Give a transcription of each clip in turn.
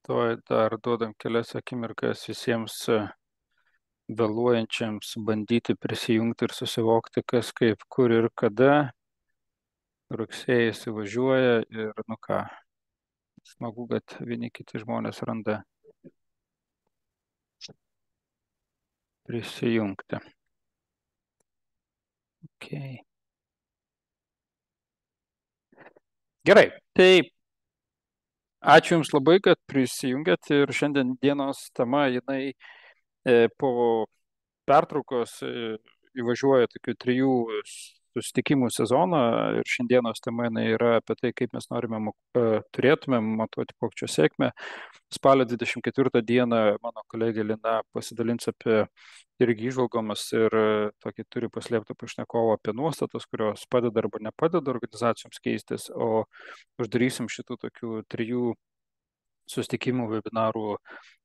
Tuoj dar duodam kelias akimirkas visiems vėluojančiams bandyti prisijungti ir susivokti, kas kaip, kur ir kada. Rugsėjais įvažiuoja ir ką, smagu, kad vieni kiti žmonės randa prisijungti. Okay. Gerai, tai ačiū Jums labai, kad prisijungėt ir šiandien dienos tema, jinai po pertraukos įvažiuoja tokių 3 susitikimų sezoną ir šiandienos tema yra apie tai, kaip mes turėtumėm matuoti pokyčio sėkmę. Spalio 24 dieną mano kolegė Lina pasidalins apie irgi įžvalgomis ir tokį turi paslėptą pašnekovą apie nuostatas, kurios padeda arba nepadeda organizacijoms keistis, o uždarysim šitų tokių 3 susitikimų webinarų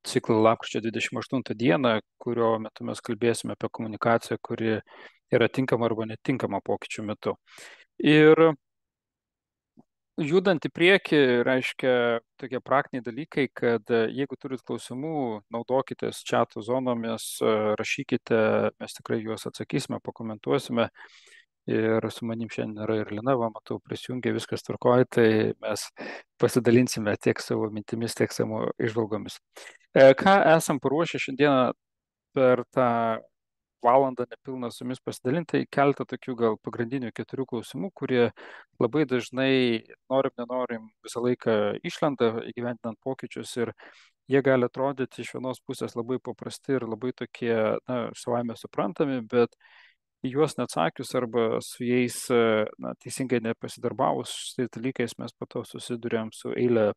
ciklą lapkričio 28 dieną, kurio metu mes kalbėsime apie komunikaciją, kuri yra tinkama arba netinkama pokyčių metu. Ir judant į priekį, reiškia tokie praktiniai dalykai, kad jeigu turit klausimų, naudokitės chato zonomis, rašykite, mes tikrai juos atsakysime, pakomentuosime. Ir su manim šiandien yra ir Lina, matau, prisijungė, viskas tvarkoja, tai mes pasidalinsime tiek savo mintimis, tiek savo išvalgomis. Ką esam paruošę šiandieną per tą valandą nepilną su jumis pasidalinti, tai keletą tokių gal pagrindinių 4 klausimų, kurie labai dažnai, nenorim, visą laiką išlenda įgyvendinant pokyčius ir jie gali atrodyti iš vienos pusės labai paprasti ir labai tokie, savaime suprantami, bet į juos neatsakius arba su jais teisingai nepasidarbavus šitais dalykais mes po to susidurėm su eilė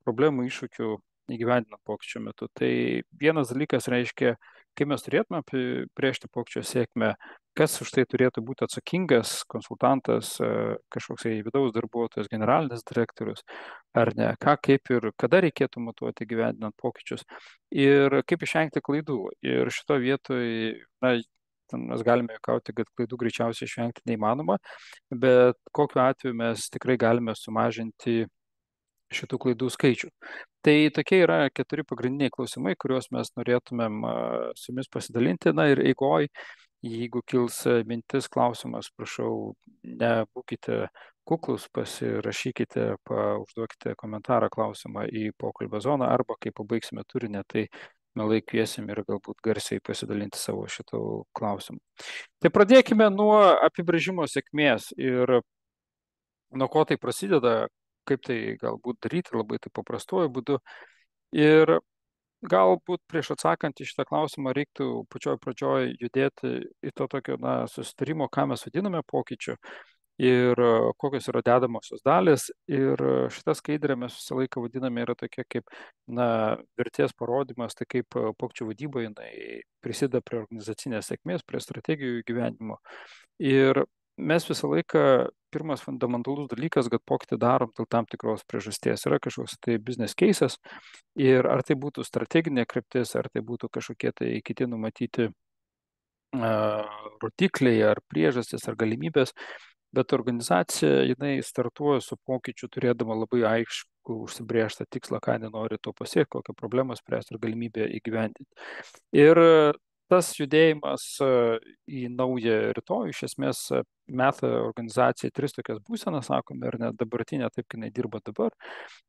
problemų, iššūkių įgyvendinant pokyčių metu. Tai vienas dalykas reiškia, kai mes turėtume apibrėžti pokyčio sėkmę, kas už tai turėtų būti atsakingas, konsultantas, kažkoksai vidaus darbuotojas, generalinis direktorius, ar ne, ką, kaip ir kada reikėtų matuoti įgyvendinant pokyčius ir kaip išvengti klaidų. Ir šito vietoj, mes galime juokauti, kad klaidų greičiausiai išvengti neįmanoma, bet kokiu atveju mes tikrai galime sumažinti šitų klaidų skaičių. Tai tokie yra 4 pagrindiniai klausimai, kuriuos mes norėtumėm su jumis pasidalinti. Ir eigoj, jeigu kils mintis, klausimas, prašau, nebūkite kuklus, pasirašykite, užduokite komentarą, klausimą į pokalbio zoną arba kai pabaigsime turinį, tai mielai kviesim ir galbūt garsiai pasidalinti savo šitų klausimų. Tai pradėkime nuo apibrėžimo sėkmės ir nuo ko tai prasideda, kaip tai galbūt daryti labai tai paprastuoju būdu. Ir galbūt prieš atsakant į šitą klausimą reiktų pačioj pradžioj judėti į to tokio susitarimo, ką mes vadiname pokyčiu ir kokios yra dedamosios dalis. Ir šitą skaidrę mes visą laiką vadiname yra tokia kaip vertės parodymas, tai kaip pokyčių vadyba jinai prisideda prie organizacinės sėkmės, prie strategijų įgyvendinimo. Ir mes visą laiką, pirmas fundamentalus dalykas, kad pokytį darom dėl tam tikros priežasties. Yra kažkoks tai business cases ir ar tai būtų strateginė kryptis, ar tai būtų kažkokie tai kiti numatyti rodikliai, ar priežastis, ar galimybės. Bet organizacija, jinai startuoja su pokyčiu, turėdama labai aišku užsibrėžtą tikslą, ką nenori to pasiekti, kokią problemą spręsti ir galimybę įgyvendinti. Ir tas judėjimas į naują rytojų, iš esmės, meta organizacijai 3 tokias būsenas, sakome, ir net dabartinė, taip, kai jinai dirba dabar,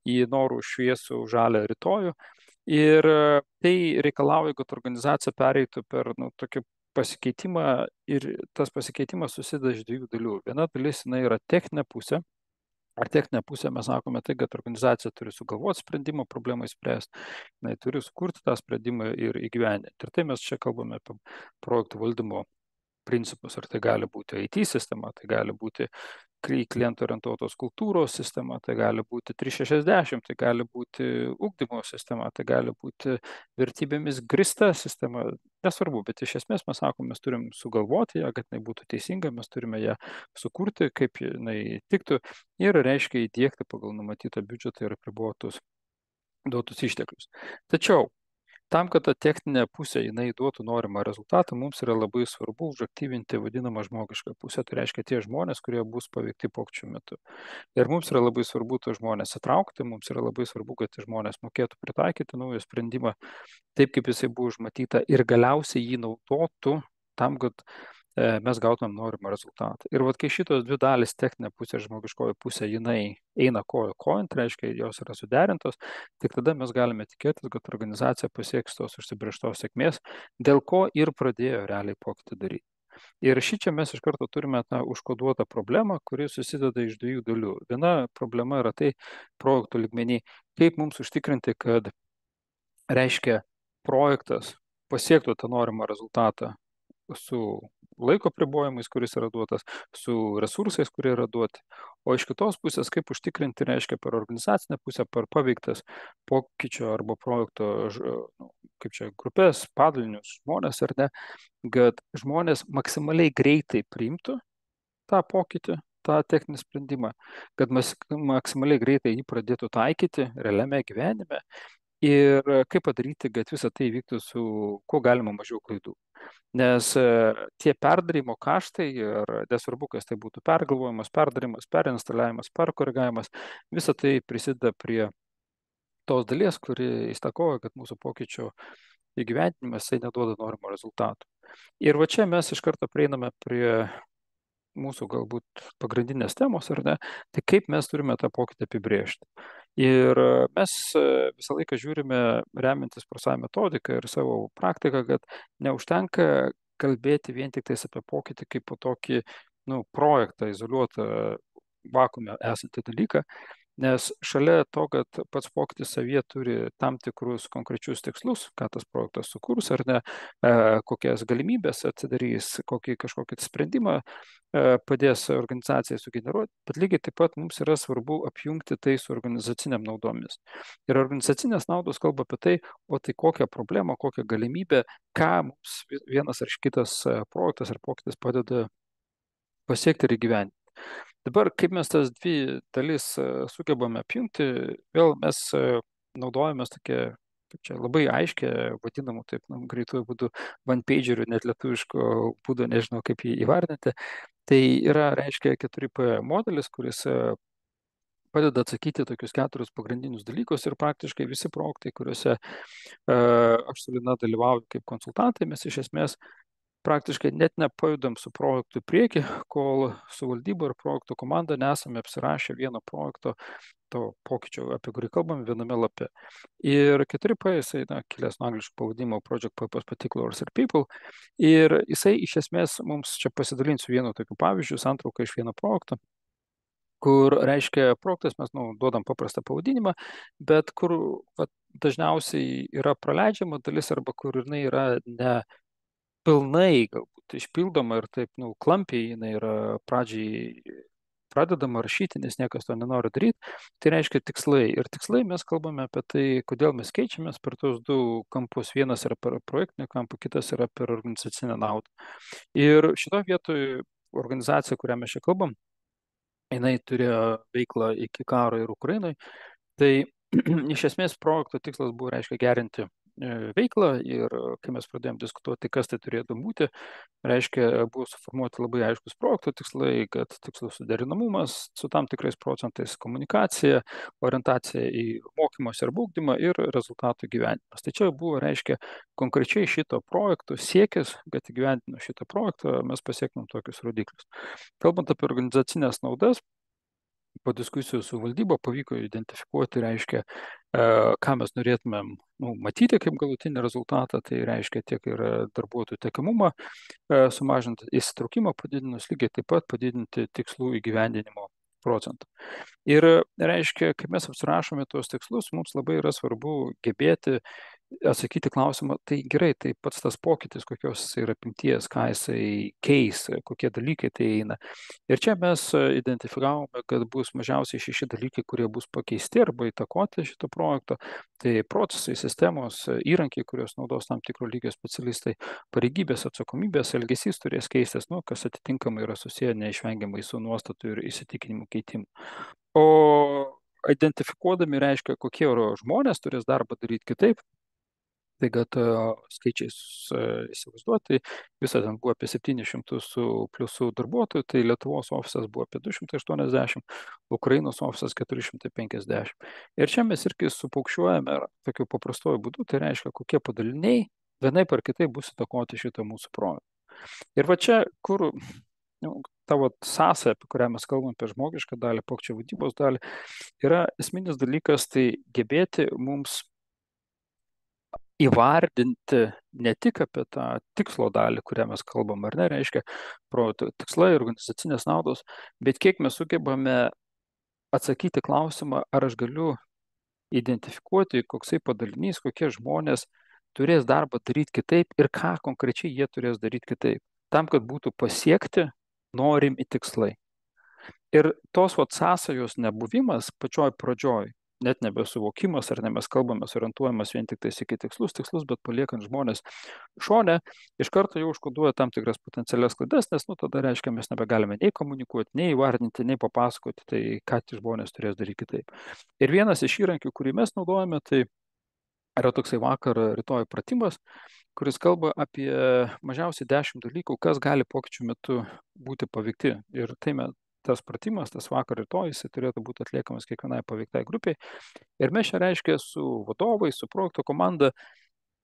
į norų šviesų žalią rytojų. Ir tai reikalauja, kad organizacija pereitų per tokį pasikeitimą ir tas pasikeitimas susideda iš 2 dalių. Viena dalis yra techninė pusė. Ar techninė pusė mes sakome tai, kad organizacija turi sugalvoti sprendimą problemai spręsti, jinai turi sukurti tą sprendimą ir įgyvendinti. Ir tai mes čia kalbame apie projektų valdymo principus. Ar tai gali būti IT sistema, tai gali būti klientų orientuotos kultūros sistema, tai gali būti 360, tai gali būti ugdymo sistema, tai gali būti vertybėmis grįsta sistema, nesvarbu, bet iš esmės mes sakome, mes turim sugalvoti ją, kad jinai būtų teisinga, mes turime ją sukurti, kaip jinai tiktų ir reiškia įdiegti pagal numatytą biudžetą ir apribotus duotus išteklius. Tačiau tam, kad ta techninė pusė jinai duotų norimą rezultatą, mums yra labai svarbu užaktyvinti vadinamą žmogišką pusę, tai reiškia tie žmonės, kurie bus paveikti pokyčių metu. Ir mums yra labai svarbu tos žmonės įtraukti, mums yra labai svarbu, kad tie žmonės mokėtų pritaikyti naują sprendimą taip, kaip jisai buvo užmatyta ir galiausiai jį naudotų tam, kad mes gautumėm norimą rezultatą. Ir vat kai šitos dvi dalis, techninė pusė ir žmogiškoji pusė, jinai eina kojo kojant, tai reiškia, jos yra suderintos, tik tada mes galime tikėtis, kad organizacija pasieks tos užsibrėžtos sėkmės, dėl ko ir pradėjo realiai pokytį daryti. Ir šičia mes iš karto turime tą užkoduotą problemą, kuri susideda iš dviejų dalių. Viena problema yra tai projektų lygmenį, kaip mums užtikrinti, kad reiškia projektas pasiektų tą norimą rezultatą su laiko pribojimais, kuris yra duotas, su resursais, kurie yra duoti. O iš kitos pusės, kaip užtikrinti, reiškia, per organizacinę pusę, per paveiktas pokyčio arba projekto, kaip čia, grupės, padalinius, žmonės ar ne, kad žmonės maksimaliai greitai priimtų tą pokytį, tą techninį sprendimą, kad maksimaliai greitai jį pradėtų taikyti realiame gyvenime ir kaip padaryti, kad visą tai vyktų su kuo galima mažiau klaidų. Nes tie perdarymo kaštai, ir nesvarbu, kas tai būtų pergalvojimas, perdarimas, perinstaliavimas, perkoregavimas, visa tai prisideda prie tos dalies, kuri įtakoja, kad mūsų pokyčio įgyvendinimas tai neduoda norimo rezultatų. Ir va čia mes iš karto prieiname prie mūsų galbūt pagrindinės temos, ar ne, tai kaip mes turime tą pokytį apibrėžti. Ir mes visą laiką žiūrime, remiantis ProSci metodiką ir savo praktiką, kad neužtenka kalbėti vien tik tais apie pokytį kaip po tokį projektą, izoliuotą vakuume esantį dalyką, nes šalia to, kad pats pokytis savyje turi tam tikrus konkrečius tikslus, ką tas projektas sukurs ar ne, kokias galimybės atsidarys, kokį kažkokį sprendimą padės organizacijai sugeneruoti, bet lygiai taip pat mums yra svarbu apjungti tai su organizaciniam naudomis. Ir organizacinės naudos kalba apie tai, o tai kokią problemą, kokią galimybę, ką mums vienas ar kitas projektas ar pokytis padeda pasiekti ir įgyvendinti. Dabar, kaip mes tas dvi dalis sugebame apjungti, vėl mes naudojamės tokia, kaip čia, labai aiškia, vadinamų taip, greituoju būdu, one-pagerių, net lietuviško būdo, nežinau kaip jį įvardinti. Tai yra, reiškia, 4P modelis, kuris padeda atsakyti tokius 4 pagrindinius dalykus ir praktiškai visi projektai, kuriuose aš su Lina dalyvauju kaip konsultantai, mes iš esmės praktiškai net nepajudam su projektu į priekį, kol su valdyba ir projekto komanda nesame apsirašę vieno projekto, to pokyčio, apie kurį kalbam, viename lape. Ir 4P, jisai, kilęs nuo angliško pavadinimo Project Purpose, Particulars ir People. Ir jisai iš esmės mums čia pasidalinsiu vienu tokiu pavyzdžiu, santrauką iš vieno projekto, kur reiškia projektas, mes duodam paprastą pavadinimą, bet kur dažniausiai yra praleidžiama dalis arba kur jinai yra ne pilnai galbūt išpildoma ir taip, klampiai jinai yra pradžiai pradedama rašyti, nes niekas to nenori daryti. Tai reiškia tikslai. Ir tikslai mes kalbame apie tai, kodėl mes keičiamės per tos du kampus. Vienas yra per projektinį kampą, kitas yra per organizacinę naudą. Ir šitoje vietoje organizacija, kurią mes čia kalbam, jinai turėjo veiklą iki karo ir Ukrainoje. Tai iš esmės projekto tikslas buvo, reiškia, gerinti veiklą ir kai mes pradėjom diskutuoti, kas tai turėtų būti, reiškia, buvo suformuoti labai aiškus projekto tikslai, kad tikslų suderinamumas su tam tikrais procentais, komunikacija, orientacija į mokymosi ir ugdymą ir rezultatų gyvenimas. Tai čia buvo, reiškia, konkrečiai šito projekto siekis, kad įgyvendinus šitą projektą mes pasiektum tokius rodiklius. Kalbant apie organizacinės naudas, po diskusijų su valdyba pavyko identifikuoti, reiškia, ką mes norėtumėm matyti kaip galutinį rezultatą, tai reiškia tiek ir darbuotojų tekamumą, sumažinti įsitraukimą padidinus, lygiai taip pat padidinti tikslų įgyvendinimo procentą. Ir reiškia, kai mes apsirašome tuos tikslus, mums labai yra svarbu gebėti atsakyti klausimą, tai gerai, tai pats tas pokytis, kokios jisai yra apimties, ką jisai keis, kokie dalykai tai eina. Ir čia mes identifikavome, kad bus mažiausiai 6 dalykai, kurie bus pakeisti arba įtakoti šito projekto. Tai procesai, sistemos, įrankiai, kurios naudos tam tikro lygio specialistai, pareigybės, atsakomybės, elgesys turės keistis, kas atitinkamai yra susiję neišvengiamai su nuostatų ir įsitikinimų keitimu. O identifikuodami, reiškia, kokie žmonės turės darbą daryti kitaip, Tai kad skaičiais įsivaizduoti, viso ten buvo apie 700 su pliusu darbuotojų, tai Lietuvos ofisas buvo apie 280, Ukrainos ofisas 450. Ir čia mes irgi supaukščiuojame tokiu paprastuoju būdu, tai reiškia, kokie padaliniai vienaip ar kitaip bus įtakoti šitą mūsų projektą. Ir va čia, kur tavo sąsaja, apie kurią mes kalbame, apie žmogišką dalį, pokyčių vadybos dalį, yra esminis dalykas, tai gebėti mums įvardinti ne tik apie tą tikslo dalį, kurią mes kalbam, ar ne, reiškia projekto tikslai, organizacinės naudos, bet kiek mes sugebame atsakyti klausimą, ar aš galiu identifikuoti, koksai padalinys, kokie žmonės turės darbą daryti kitaip ir ką konkrečiai jie turės daryti kitaip, tam, kad būtų pasiekti norimi tikslai. Ir tos sąsajos nebuvimas pačioj pradžioj, net nebesuvokimas, ar ne mes kalbame, orientuojamas vien tik tais iki tikslus, bet paliekant žmonės šone, iš karto jau užkoduoja tam tikras potencialias klaidas, nes tada reiškia, mes nebegalime nei komunikuoti, nei įvardinti, nei papasakoti, tai ką tie žmonės turės daryti kitaip. Ir vienas iš įrankių, kurį mes naudojame, tai yra toksai vakar rytoj pratimas, kuris kalba apie mažiausiai 10 dalykų, kas gali pokyčių metu būti paveikti. Ir tas pratimas, tas vakar rytoj, jisai turėtų būti atliekamas kiekvienai paveiktai grupiai. Ir mes čia reiškia su vadovais, su projekto komanda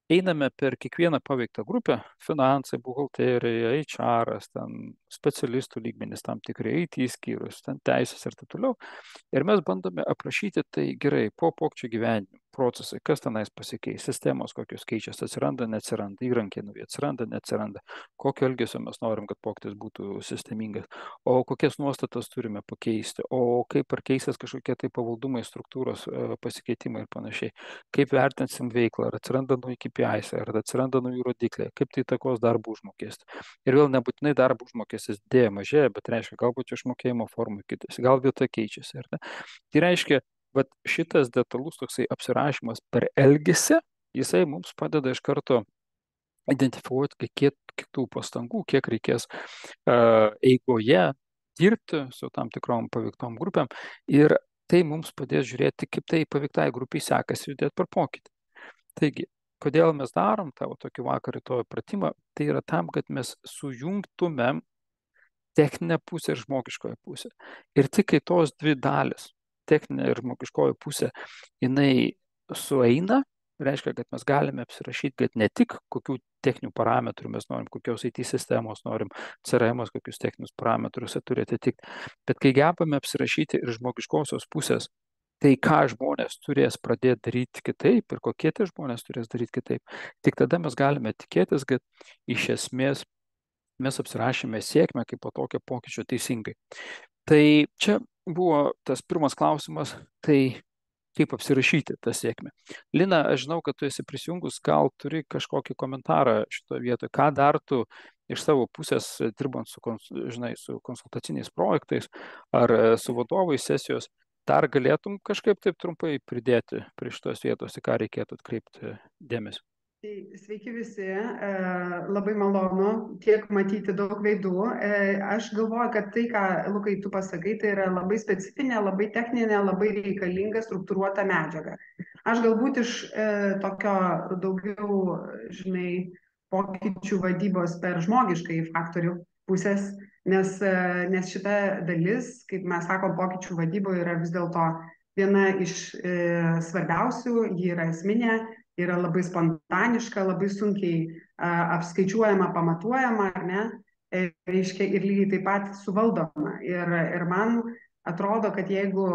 einame per kiekvieną paveiktą grupę, finansai, buhalterija, HR, ten specialistų lygmenys, tam tikrai IT skyrius, ten teisės ir taip toliau. Ir mes bandome aprašyti tai gerai po pokyčių gyvenimo procesai, kas tenais pasikeis, sistemos kokios keičiasi, atsiranda, neatsiranda, įrankiai nauji atsiranda, neatsiranda, kokio elgesio mes norim, kad pokytis būtų sistemingas, o kokias nuostatas turime pakeisti, o kaip ar keisis kažkokie tai pavaldumai, struktūros pasikeitimai ir panašiai, kaip vertinsim veiklą, ar atsiranda nauji KPIs, ar atsiranda nauji rodikliai, kaip tai įtakos darbo užmokestį. Ir vėl nebūtinai darbo užmokestis didėja, mažėja, bet reiškia, galbūt išmokėjimo formų kitas, gal vieta keičiasi. Tai reiškia, bet šitas detalus toksai apsirašymas per elgesį, jisai mums padeda iš karto identifikuoti, kiek kitų pastangų, kiek reikės eigoje dirbti su tam tikrom paveiktom grupėm ir tai mums padės žiūrėti, kaip tai paveiktai grupiai sekasi judėti per pokytį. Taigi, kodėl mes darom tavo tokį vakar rytoj pratimą, tai yra tam, kad mes sujungtumėm techninę pusę ir žmogiškoją pusę. Ir tik kai tos dvi dalis, techninė ir žmogiškoji pusė, jinai sueina, reiškia, kad mes galime apsirašyti, kad ne tik kokių techninių parametrų mes norim, kokios IT sistemos norim, CRM, kokius techninius parametrus turi atitikti, bet kai gebame apsirašyti ir žmogiškosios pusės, tai ką žmonės turės pradėti daryti kitaip ir kokie tie žmonės turės daryti kitaip, tik tada mes galime tikėtis, kad iš esmės mes apsirašėme sėkmę kaip po tokio pokyčio teisingai. Tai čia buvo tas pirmas klausimas, tai kaip apsirašyti tą sėkmę. Lina, aš žinau, kad tu esi prisijungus, gal turi kažkokį komentarą šitoje vietoje, ką dar tu iš savo pusės, dirbant su konsultaciniais projektais ar su vadovais sesijos, dar galėtum kažkaip taip trumpai pridėti prie šitos vietos, į ką reikėtų atkreipti dėmesį. Sveiki visi, labai malonu tiek matyti daug veidų. Aš galvoju, kad tai, ką Lukai tu pasakai, tai yra labai specifinė, labai techninė, labai reikalinga struktūruota medžiaga. Aš galbūt iš tokio daugiau, pokyčių vadybos per žmogiškai faktorių pusės, nes šita dalis, kaip mes sakom, pokyčių vadyboje yra vis dėlto viena iš svarbiausių, ji yra esminė, yra labai spontaniška, labai sunkiai apskaičiuojama, pamatuojama, ar ne, reiškia, ir lygiai taip pat suvaldoma. Ir man atrodo, kad jeigu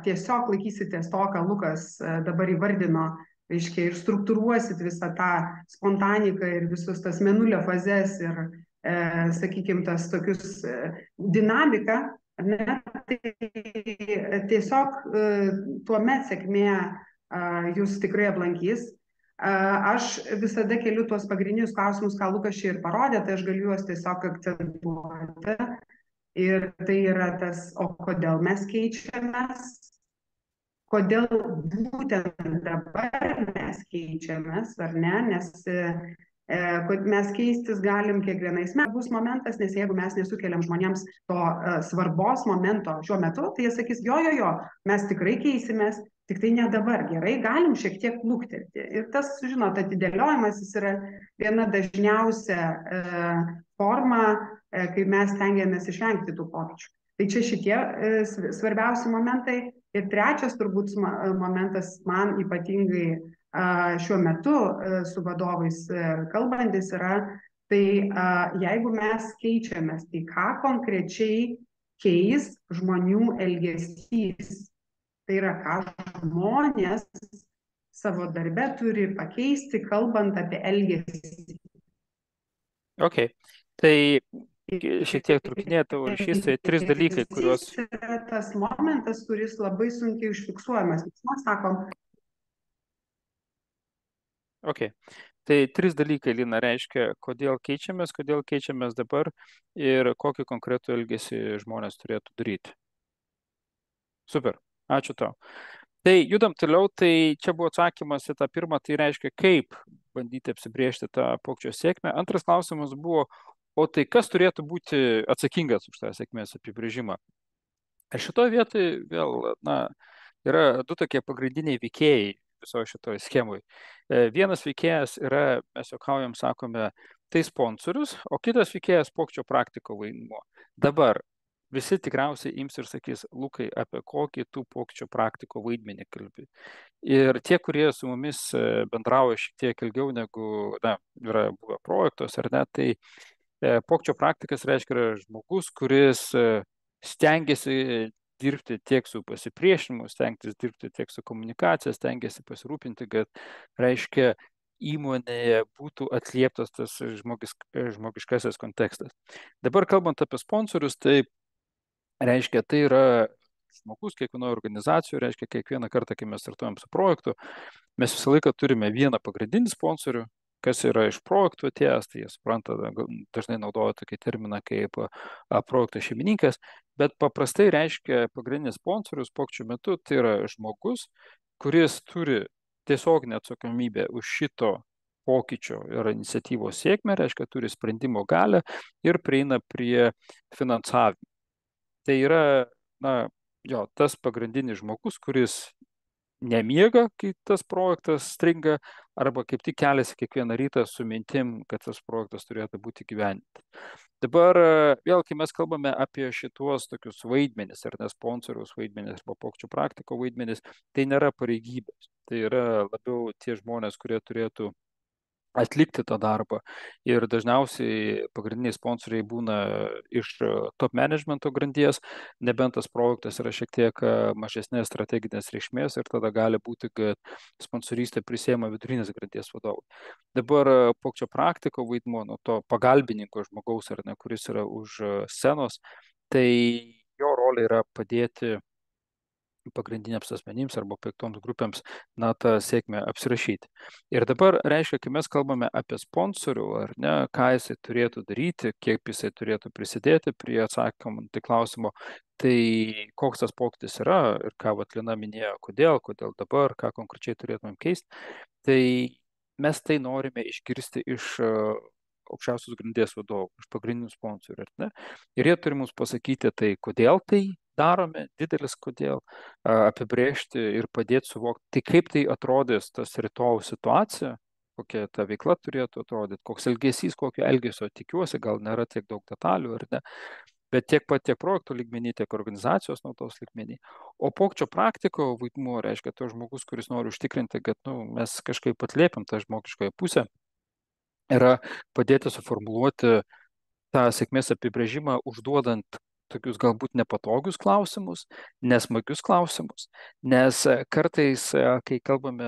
tiesiog laikysitės to, ką Lukas dabar įvardino, reiškia, ir struktūruosit visą tą spontaniką ir visus tas mėnulio fazes ir, sakykime, tas tokius dinamiką, ne, tai tiesiog tuomet sėkmė jūs tikrai aplankys. Aš visada keliu tuos pagrindinius klausimus, ką Lukas čia ir parodė, tai aš galiu juos tiesiog akcentuoti. Ir tai yra tas, o kodėl mes keičiamės, kodėl būtent dabar mes keičiamės, ar ne, nes kad mes keistis galim kiekvienais metais. Bus momentas, nes jeigu mes nesukeliam žmonėms to svarbos momento šiuo metu, tai jie sakys, jo, mes tikrai keisimės, tik tai ne dabar, gerai, galim šiek tiek lukterti. Ir tas, žinot, atidėliojimas jis yra viena dažniausia forma, kai mes stengiamės išvengti tų pokyčių. Tai čia šitie svarbiausi momentai. Ir trečias turbūt momentas man ypatingai šiuo metu su vadovais kalbantis yra, tai jeigu mes keičiamės, tai ką konkrečiai keis žmonių elgesys. Tai yra, ką žmonės savo darbe turi pakeisti, kalbant apie elgesį. Ok, tai šiek tiek trukinėja tavo ryšys, tai 3 dalykai, kuriuos... yra tas momentas, kuris labai sunkiai užfiksuojamas. Mes sakom... Ok, tai 3 dalykai, Lina, reiškia, kodėl keičiamės dabar ir kokį konkretų elgesį žmonės turėtų daryti. Super, ačiū tau. Tai judam toliau, tai čia buvo atsakymas į tą pirmą, tai reiškia, kaip bandyti apsibriežti tą pokyčio sėkmę. Antras klausimas buvo, o tai kas turėtų būti atsakingas už tą sėkmės apibrėžimą? Ir šitoje vietoje vėl, yra 2 tokie pagrindiniai veikėjai visoje šitoje schemoje. Vienas veikėjas yra, mes juokaujam, sakome, tai sponsorius, o kitas veikėjas pokyčio praktiko vaidmuo. Dabar visi tikriausiai ims ir sakys, Lukai, apie kokį tų pokyčio praktiko vaidmenį kalbi. Ir tie, kurie su mumis bendrauja šiek tiek ilgiau negu yra buvę projektos, ar ne, tai pokyčio praktikas reiškia yra žmogus, kuris stengiasi dirbti tiek su pasipriešinimu, stengtis dirbti tiek su komunikacija, stengiasi pasirūpinti, kad reiškia įmonėje būtų atlieptas tas žmogiškasis kontekstas. Dabar kalbant apie sponsorius, tai reiškia, tai yra žmogus kiekvienoje organizacijoje, reiškia, kiekvieną kartą, kai mes startuojam su projektu, mes visą laiką turime vieną pagrindinį sponsorių, kas yra iš projektų atėjęs, tai jie supranta, dažnai naudoja tokį terminą kaip projekto šeimininkas, bet paprastai reiškia pagrindinis sponsorius pokyčių metu, tai yra žmogus, kuris turi tiesioginę atsakomybę už šito pokyčio ir iniciatyvos sėkmę, reiškia, turi sprendimo galią ir prieina prie finansavimo. Tai yra, tas pagrindinis žmogus, kuris nemiega, kai tas projektas stringa, arba kaip tik keliasi kiekvieną rytą su mintim, kad tas projektas turėtų būti gyventi. Dabar vėl, kai mes kalbame apie šituos tokius vaidmenis, ar ne sponsoriaus vaidmenis, arba pokyčių praktiko vaidmenis, tai nėra pareigybės. Tai yra labiau tie žmonės, kurie turėtų atlikti tą darbą. Ir dažniausiai pagrindiniai sponsoriai būna iš top managemento grandies, nebent tas projektas yra šiek tiek mažesnės strateginės reikšmės ir tada gali būti, kad sponsorystę prisiema vidurinės grandies vadovai. Dabar pokyčio praktiko vaidmuo, to pagalbininko žmogaus, ar ne, kuris yra už scenos, tai jo rolė yra padėti pagrindiniams asmenims arba penktoms grupėms tą sėkmę apsirašyti. Ir dabar reiškia, kai mes kalbame apie sponsorių, ar ne, ką jisai turėtų daryti, kiek jisai turėtų prisidėti prie atsakymų tai klausimo, tai koks tas pokytis yra ir ką Lina minėjo, kodėl dabar, ką konkrečiai turėtumėm keisti, tai mes tai norime išgirsti iš aukščiausios grandies vadovų, iš pagrindinių sponsorių. Ir jie turi mums pasakyti, tai kodėl tai darome, didelis kodėl, apibrėžti ir padėti suvokti, tai kaip tai atrodys tas rytojų situacija, kokia ta veikla turėtų atrodyti, koks elgesys, kokio elgesio tikiuosi, gal nėra tiek daug detalių ar ne, bet tiek projektų lygmenį, tiek organizacijos naudos lygmenį. O pokyčio praktiko vaidmuo reiškia to žmogus, kuris nori užtikrinti, kad mes kažkaip atliepiam tą žmogiškoje pusę, yra padėti suformuluoti tą sėkmės apibrėžimą, užduodant tokius galbūt nepatogius klausimus, nesmagius klausimus, nes kartais, kai kalbame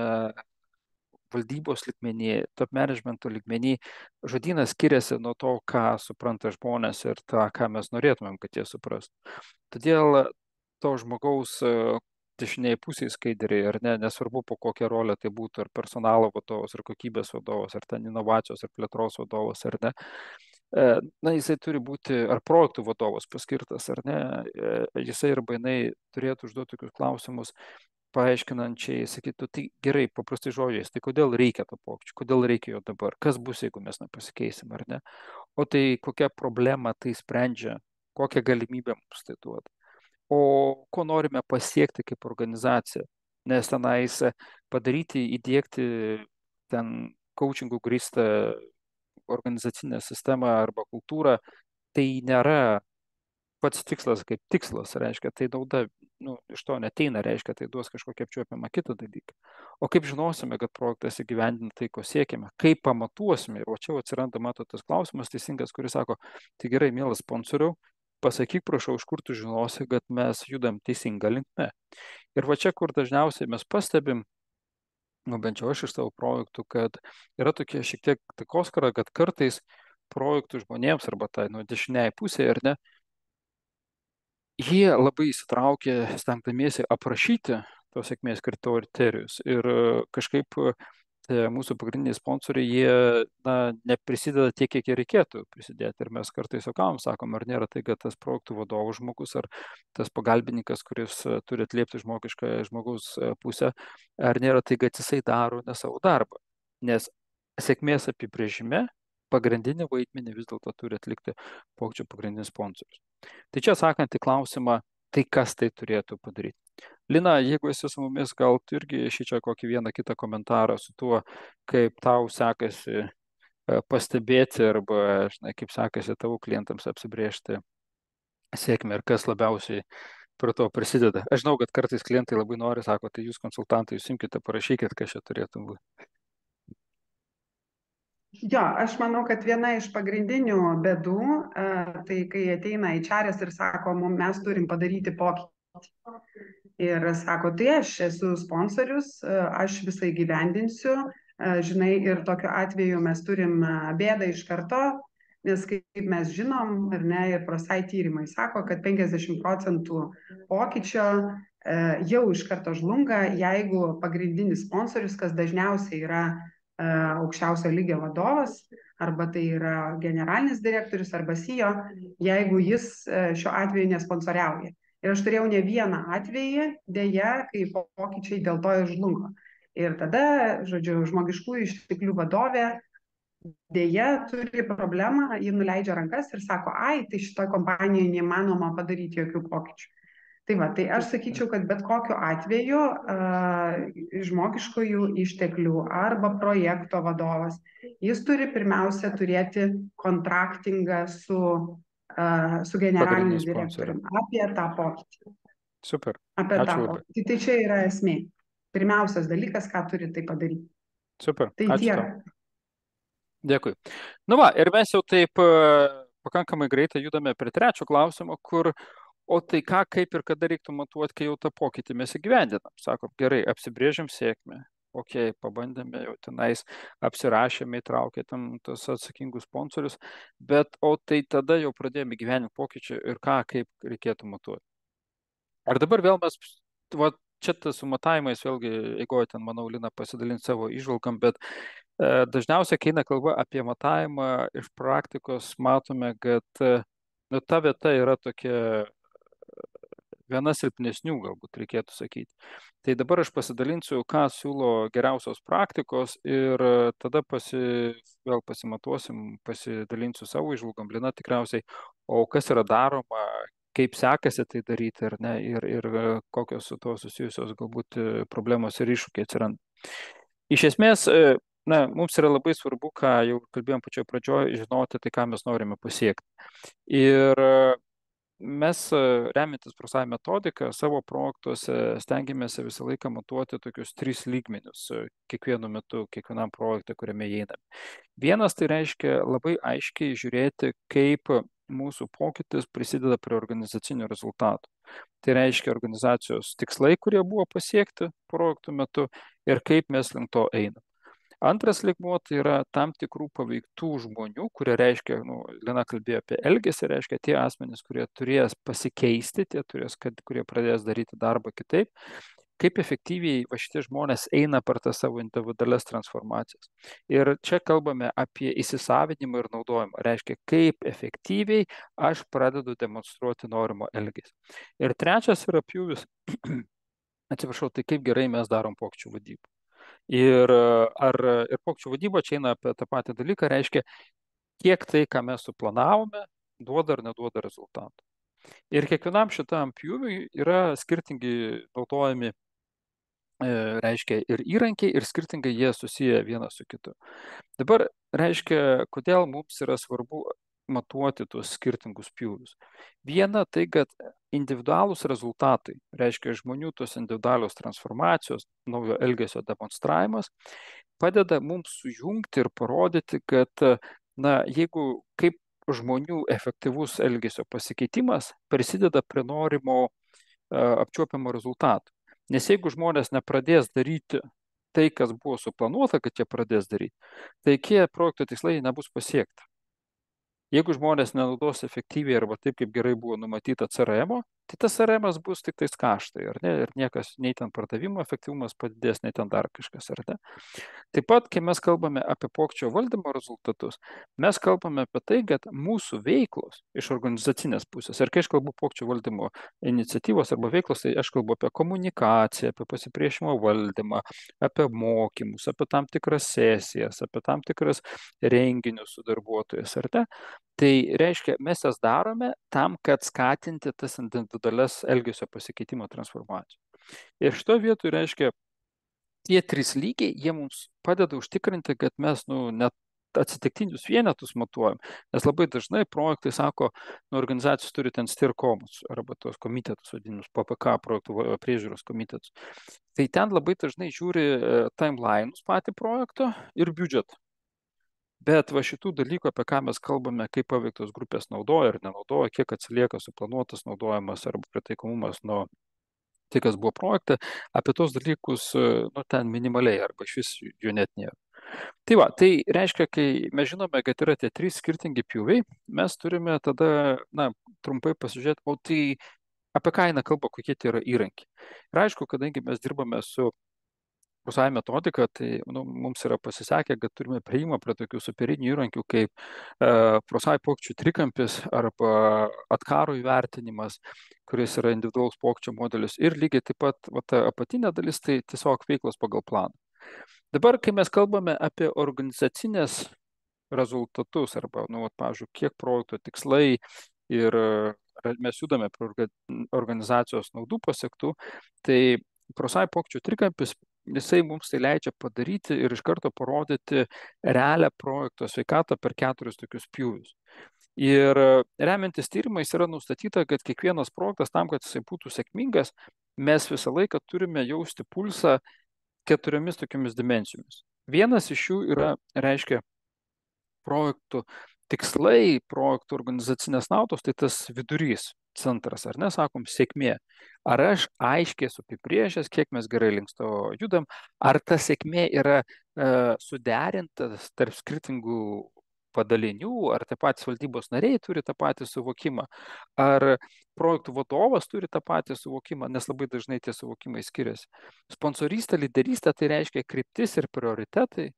valdybos lygmenį, top managemento lygmenį, žodynas skiriasi nuo to, ką supranta žmonės ir tą, ką mes norėtumėm, kad jie suprastų. Todėl to žmogaus dešinėje pusėje skaidriai, ar ne, nesvarbu po kokią rolę tai būtų, ar personalo vadovas, ar kokybės vadovas, ar ten inovacijos, ar plėtros vadovas, ar ne, jisai turi būti, ar projektų vadovas paskirtas, ar ne, jisai arba jinai turėtų užduoti tokius klausimus, paaiškinančiai sakytų, tai gerai, paprastai žodžiais, tai kodėl reikia to pokyčio, kodėl reikia jo dabar, kas bus, jeigu mes nepasikeisim, ar ne? O tai kokia problema tai sprendžia, kokią galimybę mums tai duoda, o ko norime pasiekti kaip organizacija, nes tenais padaryti, įdėkti ten coachingų grįstą organizacinę sistemą arba kultūrą, tai nėra pats tikslas kaip tikslas, reiškia, tai nauda iš to neteina, reiškia, tai duos kažkokią apčiuopiamą kitą dalyką. O kaip žinosime, kad projektas įgyvendina tai, ko siekime, kaip pamatuosime, ir o čia atsiranda, tas klausimas teisingas, kuris sako, tai gerai, mielas sponsoriau, pasakyk, prašau, iš kur tu žinosi, kad mes judam teisinga linkme. Ir va čia, kur dažniausiai mes pastebim, bent jau aš iš savo projektų, kad yra tokie šiek tiek takoskara, kad kartais projektų žmonėms arba tai dešiniai pusėje, ar ne, jie labai įsitraukė, stengdamiesi aprašyti tos sėkmės kriterijus ir kažkaip mūsų pagrindiniai sponsoriai, jie neprisideda tiek, kiek jie reikėtų prisidėti. Ir mes kartais sakom, ar nėra tai, kad tas projektų vadovų žmogus ar tas pagalbininkas, kuris turi atliepti žmogaus pusę, ar nėra tai, kad jisai daro ne savo darbą. Nes sėkmės apibrėžime pagrindinį vaidmenį vis dėlto turi atlikti pokyčių pagrindinis sponsorius. Tai čia sakant į klausimą, tai kas tai turėtų padaryti. Lina, jeigu esi su mumis, gal tu irgi šičia kokį vieną kitą komentarą su tuo, kaip tau sekasi pastebėti arba, kaip sekasi tavo klientams apsibrėžti sėkmę ir kas labiausiai prie to prisideda. Aš žinau, kad kartais klientai labai nori, sako, tai jūs konsultantai, jūs imkite, parašykit, kas čia turėtų būti. Jo, aš manau, kad viena iš pagrindinių bėdų, tai kai ateina HR ir sako, mes turim padaryti pokytį. Ir sako, tai aš esu sponsorius, aš visai gyvendinsiu, žinai, ir tokiu atveju mes turim bėdą iš karto, nes kaip mes žinom, ar ne, ir prosai tyrimai sako, kad 50% pokyčio jau iš karto žlunga, jeigu pagrindinis sponsorius, kas dažniausiai yra aukščiausio lygio vadovas, arba tai yra generalinis direktorius, arba CEO, jeigu jis šiuo atveju nesponsoriauja. Ir aš turėjau ne vieną atvejį, dėja, kai pokyčiai dėl to žlungo. Ir tada, žodžiu, žmogiškųjų išteklių vadovė dėja turi problemą, ji nuleidžia rankas ir sako, ai, tai šitoje kompanijoje neįmanoma padaryti jokių pokyčių. Tai va, tai aš sakyčiau, kad bet kokiu atveju žmogiškųjų išteklių arba projekto vadovas, jis turi pirmiausia turėti kontraktingą su generaliniu direktoriumi apie tą pokytį. Super. Apie tą pokytį. Tai čia yra esmė. Pirmiausias dalykas, ką turi tai padaryti. Super. Tai tiek. Dėkui. Nu va, ir mes jau taip pakankamai greitai judame prie trečio klausimo, kur o tai ką, kaip ir kada reiktų matuoti, kai jau tą pokytį mes įgyvendinam. Sakom, gerai, apsibrėžiam sėkmę. Ok, pabandėme, jau tenais apsirašėme, įtraukėm tos atsakingus sponsorius, bet o tai tada jau pradėjome gyvenimo pokyčių ir ką, kaip reikėtų matuoti. Ar dabar vėl mes, čia tas su matavimais, vėlgi, jeigu ten, manau, Lina pasidalinti savo įžvalgam, bet dažniausiai, kai eina kalba apie matavimą iš praktikos, matome, kad ta vieta yra tokia viena silpnesnių, galbūt reikėtų sakyti. Tai dabar aš pasidalinsiu, ką siūlo geriausios praktikos ir tada vėl pasimatuosim, pasidalinsiu savo įžvalgom, Lina tikriausiai, o kas yra daroma, kaip sekasi tai daryti ar ne, ir kokios su to susijusios galbūt problemos ir iššūkiai atsiranda. Iš esmės, mums yra labai svarbu, ką jau kalbėjom pačioje pradžioje, žinoti tai, ką mes norime pasiekti. Ir mes, remiantis prosai metodiką, savo projektuose stengiamės visą laiką matuoti tokius 3 lygmenius kiekvienu metu, kiekvienam projektui, kuriame įeiname. Vienas tai reiškia labai aiškiai žiūrėti, kaip mūsų pokytis prisideda prie organizacinių rezultatų. Tai reiškia organizacijos tikslai, kurie buvo pasiekti projektų metu ir kaip mes link to einam. Antras lygmuo tai yra tam tikrų paveiktų žmonių, kurie reiškia, Lina kalbėjo apie elgesį, reiškia tie asmenys, kurie turės pasikeisti, kurie pradės daryti darbą kitaip, kaip efektyviai šitie žmonės eina per tas savo individualias transformacijas. Ir čia kalbame apie įsisavinimą ir naudojimą, reiškia, kaip efektyviai aš pradedu demonstruoti norimo elgesį. Ir trečias yra pjūvis atsiprašau, tai kaip gerai mes darom pokyčių vadybą. Ir pokyčių vadyba čia eina apie tą patį dalyką, reiškia, kiek tai, ką mes suplanavome, duoda ar neduoda rezultatų. Ir kiekvienam šitam pjūviui yra skirtingi naudojami, reiškia, ir įrankiai, ir skirtingai jie susiję vienas su kitu. Dabar, reiškia, kodėl mums yra svarbu matuoti tuos skirtingus pjūvius. Viena tai, kad individualūs rezultatai, reiškia žmonių tos individualios transformacijos, naujo elgesio demonstravimas, padeda mums sujungti ir parodyti, kad, na, jeigu kaip žmonių efektyvus elgesio pasikeitimas prisideda prie norimo apčiuopiamo rezultato. Nes jeigu žmonės nepradės daryti tai, kas buvo suplanuota, kad jie pradės daryti, tai tie projekto tikslai nebus pasiekti. Jeigu žmonės nenaudos efektyviai arba taip, kaip gerai buvo numatyta CRM, tai tas CRM bus tik tais kaštai, ar ne? Ir niekas, nei ten pardavimo efektyvumas padidės, nei ten dar kažkas, ar ne? Taip pat, kai mes kalbame apie pokyčio valdymo rezultatus, mes kalbame apie tai, kad mūsų veiklos iš organizacinės pusės, ir kai aš kalbu pokyčio valdymo iniciatyvos arba veiklos, tai aš kalbu apie komunikaciją, apie pasipriešimo valdymą, apie mokymus, apie tam tikras sesijas, apie tam tikras renginius su darbuotojais, ar ne? Tai reiškia, mes jas darome tam, kad skatinti tas individualias elgesio pasikeitimo transformacijos. Ir šito vietoj reiškia, tie trys lygiai, jie mums padeda užtikrinti, kad mes, net atsitiktinius vienetus matuojam, nes labai dažnai projektai sako, organizacijos turi ten stirkomus arba tos komitetus, vadinimus PPK, projektų priežiūros komitetus. Tai ten labai dažnai žiūri timeline'us patį projekto ir biudžetą. Bet va šitų dalykų, apie ką mes kalbame, kaip paveiktos grupės naudoja ar nenaudoja, kiek atsilieka suplanuotas naudojimas arba pritaikomumas nuo tai, kas buvo projekte, apie tos dalykus, ten minimaliai arba iš vis jų net nėra. Tai va, tai reiškia, kai mes žinome, kad yra tie trys skirtingi pjūviai, mes turime tada, trumpai pasižiūrėti, o tai apie ką eina kalba, kokie tai yra įrankiai. Ir aišku, kadangi mes dirbame su ProSci metodika, tai mums yra pasisekę, kad turime prieimą prie tokių superinių įrankių kaip ProSci pokyčių trikampis arba atkaro įvertinimas, kuris yra individualus pokyčio modelis, ir lygiai taip pat ta apatinė dalis, tai tiesiog veiklos pagal planą. Dabar, kai mes kalbame apie organizacinės rezultatus arba, pavyzdžiui, kiek projekto tikslai ir mes judame prie organizacijos naudų pasiektų, tai ProSci pokyčių trikampis, jisai mums tai leidžia padaryti ir iš karto parodyti realią projekto sveikatą per 4 tokius pjūvius. Ir remiantis tyrimais yra nustatyta, kad kiekvienas projektas tam, kad jisai būtų sėkmingas, mes visą laiką turime jausti pulsą 4 tokiamis dimensijomis. Vienas iš jų yra, reiškia, projektų tikslai, projektų organizacinės naudos, tai tas vidurys, centras, ar ne, sakom, sėkmė. Ar aš aiškiai esu apibrėžęs, kiek mes gerai link to judam, ar ta sėkmė yra suderintas tarp skirtingų padalinių, ar tie patys valdybos nariai turi tą patį suvokimą, ar projektų vadovas turi tą patį suvokimą, nes labai dažnai tie suvokimai skiriasi. Sponsorystė, lyderystė, tai reiškia kryptis ir prioritetai,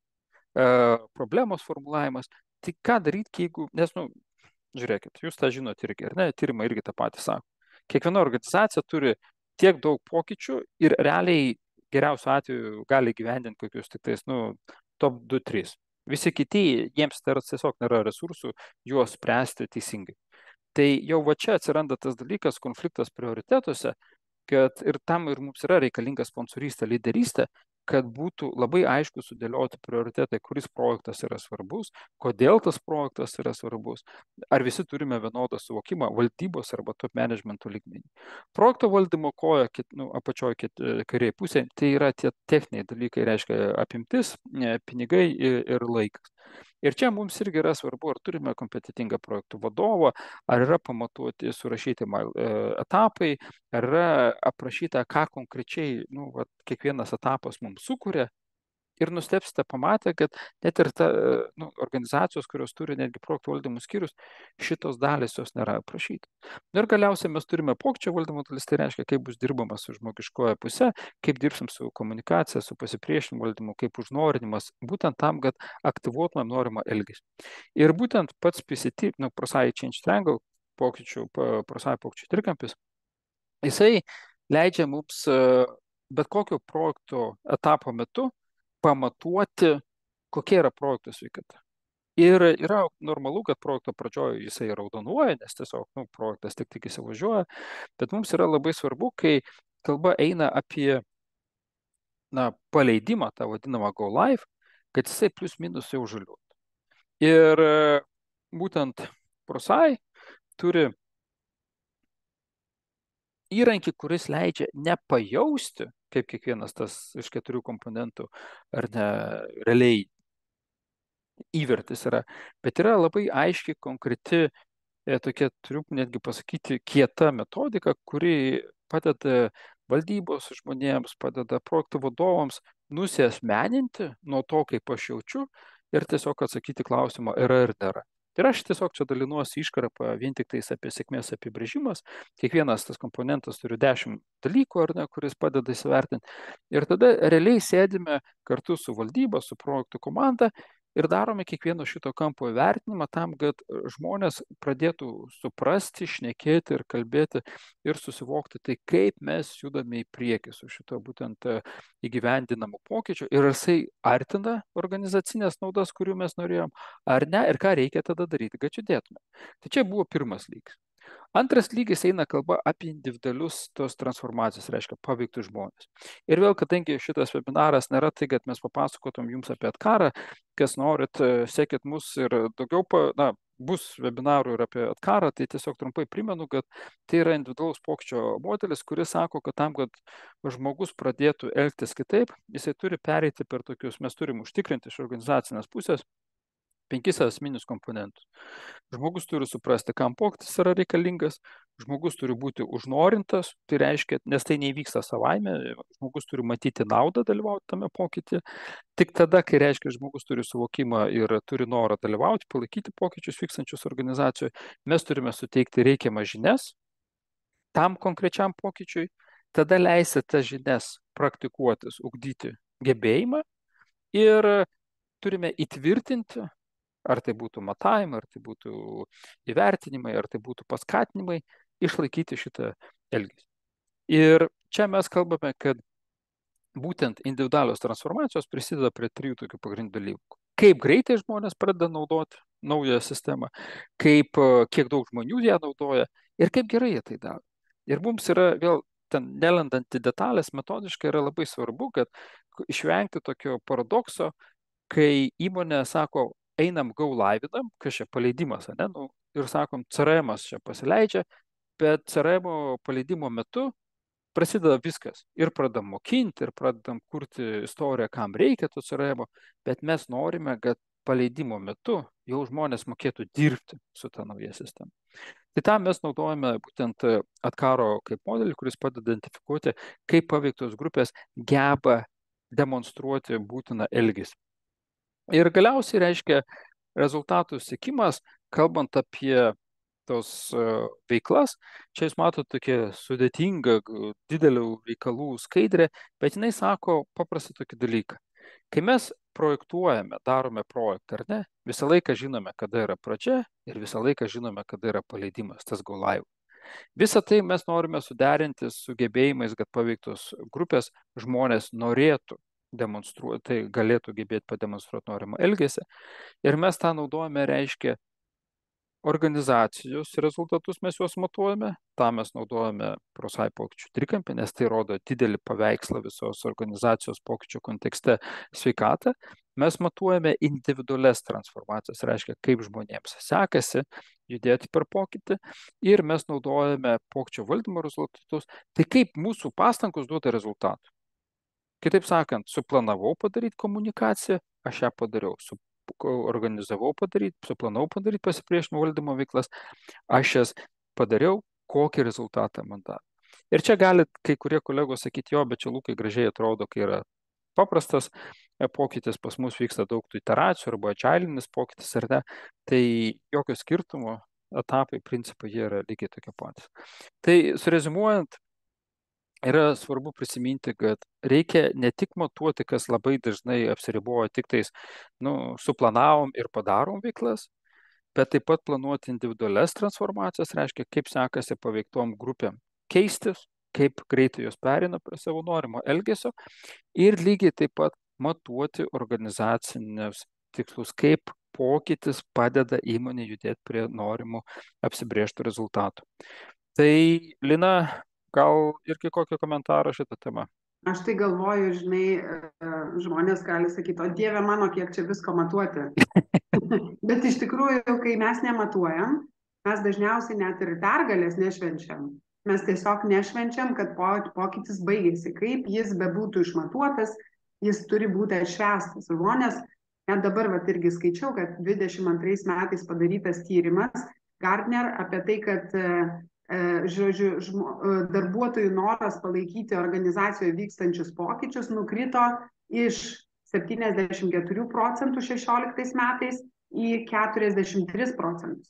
problemos formulavimas. Tai ką daryti, jeigu, nes, žiūrėkit, jūs tą žinote irgi, ar ne, tyrimai irgi tą patį sako. Kiekviena organizacija turi tiek daug pokyčių ir realiai geriausiu atveju gali gyvendinti kokius tik tais, top 2-3. Visi kiti, jiems tiesiog nėra resursų juos spręsti teisingai. Tai jau va čia atsiranda tas dalykas, konfliktas prioritetuose, kad ir tam ir mums yra reikalinga sponsorystė, lyderystė, kad būtų labai aišku sudėlioti prioritetai, kuris projektas yra svarbus, kodėl tas projektas yra svarbus, ar visi turime vienodą suvokimą valdybos arba top managemento lygmenį. Projekto valdymo koja, apačioje kairėje pusėje, tai yra tie techniniai dalykai, reiškia apimtis, pinigai ir laikas. Ir čia mums irgi yra svarbu, ar turime kompetitingą projektų vadovą, ar yra pamatuoti, surašyti etapai, ar yra aprašyta, ką konkrečiai kiekvienas etapas mums sukuria. Ir nustebsite pamatę, kad net ir organizacijos, kurios turi netgi projektų valdymo skyrius, šitos dalys jos nėra aprašytos. Ir galiausiai mes turime pokyčio valdymo dalis, tai reiškia, kaip bus dirbama su žmogiškoje puse, kaip dirbsim su komunikacija, su pasipriešinimu valdymu, kaip užnorinimas, būtent tam, kad aktyvuotumėm norimą elgesį. Ir būtent pats PCT, ProSci Change Triangle, ProSci pokyčių trikampis, jisai leidžia mums bet kokio projekto etapo metu pamatuoti, kokia yra projekto sveikata. Ir yra normalu, kad projekto pradžioje jisai raudonuoja, nes tiesiog projektas tik įsivažiuoja, bet mums yra labai svarbu, kai kalba eina apie paleidimą, tą vadinamą go live, kad jisai plius minus jau žaliuotų. Ir būtent Prosai turi įrankį, kuris leidžia nepajausti, kaip kiekvienas tas iš 4 komponentų ar ne realiai įvertis yra, bet yra labai aiški, konkreti, tokia, turiu netgi pasakyti, kieta metodika, kuri padeda valdybos žmonėms, padeda projektų vadovams nusiasmeninti nuo to, kaip aš jaučiu, ir tiesiog atsakyti klausimą, yra ir nėra. Ir aš tiesiog čia dalinuosi iškarpą vien tik tais apie sėkmės apibrėžimas. Kiekvienas tas komponentas turi 10 dalykų, ar ne, kuris padeda įsivertinti. Ir tada realiai sėdime kartu su valdyba, su projektų komanda ir darome kiekvieno šito kampo įvertinimą tam, kad žmonės pradėtų suprasti, šnekėti ir kalbėti ir susivokti, tai kaip mes judame į priekį su šito būtent įgyvendinamu pokyčiu ir jisai artina organizacinės naudas, kurių mes norėjom, ar ne, ir ką reikia tada daryti, kad judėtume. Tai čia buvo pirmas lygis. Antras lygis eina kalba apie individualius tos transformacijos, reiškia paveiktus žmonės. Ir vėl, kadangi šitas webinaras nėra tai, kad mes papasakotum jums apie atkarą, kas norit, sekit mus ir daugiau, bus webinarų ir apie atkarą, tai tiesiog trumpai primenu, kad tai yra individualaus pokyčio modelis, kuris sako, kad tam, kad žmogus pradėtų elgtis kitaip, jisai turi pereiti per tokius, mes turim užtikrinti iš organizacinės pusės 5 esminius komponentus. Žmogus turi suprasti, kam pokytis yra reikalingas, žmogus turi būti užnorintas, tai reiškia, nes tai neįvyksta savaime, žmogus turi matyti naudą dalyvauti tame pokytį. Tik tada, kai reiškia, žmogus turi suvokimą ir turi norą dalyvauti, palaikyti pokyčius vykstančius organizacijoje, mes turime suteikti reikiamas žinias tam konkrečiam pokyčiui, tada leisi tas žinias praktikuotis, ugdyti gebėjimą ir turime įtvirtinti, ar tai būtų matavimai, ar tai būtų įvertinimai, ar tai būtų paskatinimai, išlaikyti šitą elgesį. Ir čia mes kalbame, kad būtent individualios transformacijos prisideda prie 3 tokių pagrindinių dalykų. Kaip greitai žmonės pradeda naudoti naują sistemą, kiek daug žmonių ją naudoja ir kaip gerai jie tai daro. Ir mums yra vėl, ten nelendant į detalės, metodiškai yra labai svarbu, kad išvengti tokio paradokso, kai įmonė sako, einam go live'inam, kas čia paleidimas, ne? Ir sakom, CRM'as čia pasileidžia, bet CRM paleidimo metu prasideda viskas. Ir pradedam mokinti, ir pradedam kurti istoriją, kam reikia to CRM, bet mes norime, kad paleidimo metu jau žmonės mokėtų dirbti su ta nauja sistema. Tai tam mes naudojame būtent atkaro kaip modelį, kuris padeda identifikuoti, kaip paveiktos grupės geba demonstruoti būtiną elgesį. Ir galiausiai reiškia rezultatų siekimas, kalbant apie tos veiklas. Čia jūs matote tokia sudėtinga, didelių reikalų skaidrė, bet jinai sako paprastą tokį dalyką. Kai mes projektuojame, darome projektą, ar ne, visą laiką žinome, kada yra pradžia ir visą laiką žinome, kada yra paleidimas, tas go live. Visą tai mes norime suderinti su gebėjimais, kad paveiktos grupės žmonės norėtų demonstruoti, tai galėtų gebėti pademonstruoti norimą elgesį. Ir mes tą naudojame, reiškia, organizacijos rezultatus mes juos matuojame, tam mes naudojame Prosai pokyčių trikampį, nes tai rodo didelį paveikslą visos organizacijos pokyčių kontekste sveikatą. Mes matuojame individualias transformacijas, reiškia, kaip žmonėms sekasi judėti per pokytį, ir mes naudojame pokyčio valdymo rezultatus, tai kaip mūsų pastangos duoda rezultatų. Kitaip sakant, suplanavau padaryti komunikaciją, aš ją padariau, organizavau padaryti, suplanavau padaryti pasipriešinimo valdymo veiklas, aš jas padariau, kokį rezultatą man davė. Ir čia gali kai kurie kolegos sakyti, jo, bet čia Lukai gražiai atrodo, kai yra paprastas pokytis, pas mus vyksta daug tų iteracijų arba agilinis pokytis, ar ne, tai jokio skirtumo, etapai, principai, jie yra lygiai tokie patys. Tai surezimuojant, yra svarbu prisiminti, kad reikia ne tik matuoti, kas labai dažnai apsiriboja tik tais, suplanavom ir padarom veiklas, bet taip pat planuoti individualias transformacijas, reiškia, kaip sekasi paveiktom grupėm keistis, kaip greitai jos perina prie savo norimo elgesio ir lygiai taip pat matuoti organizacinius tikslus, kaip pokytis padeda įmonė judėti prie norimų apsibrėžtų rezultatų. Tai Lina, gal irgi kokį komentarą šitą temą? Aš tai galvoju, žinai, žmonės gali sakyti, o Dieve mano, kiek čia visko matuoti. Bet iš tikrųjų, kai mes nematuojam, mes dažniausiai net ir pergalės nešvenčiam. Mes tiesiog nešvenčiam, kad pokytis baigėsi. Kaip jis bebūtų išmatuotas, jis turi būti atšvęstas. Žmonės, net dabar vat, irgi skaičiau, kad 22 metais padarytas tyrimas Gartner apie tai, kad žodžiu, darbuotojų noras palaikyti organizacijoje vykstančius pokyčius nukrito iš 74% 16 metais į 43%.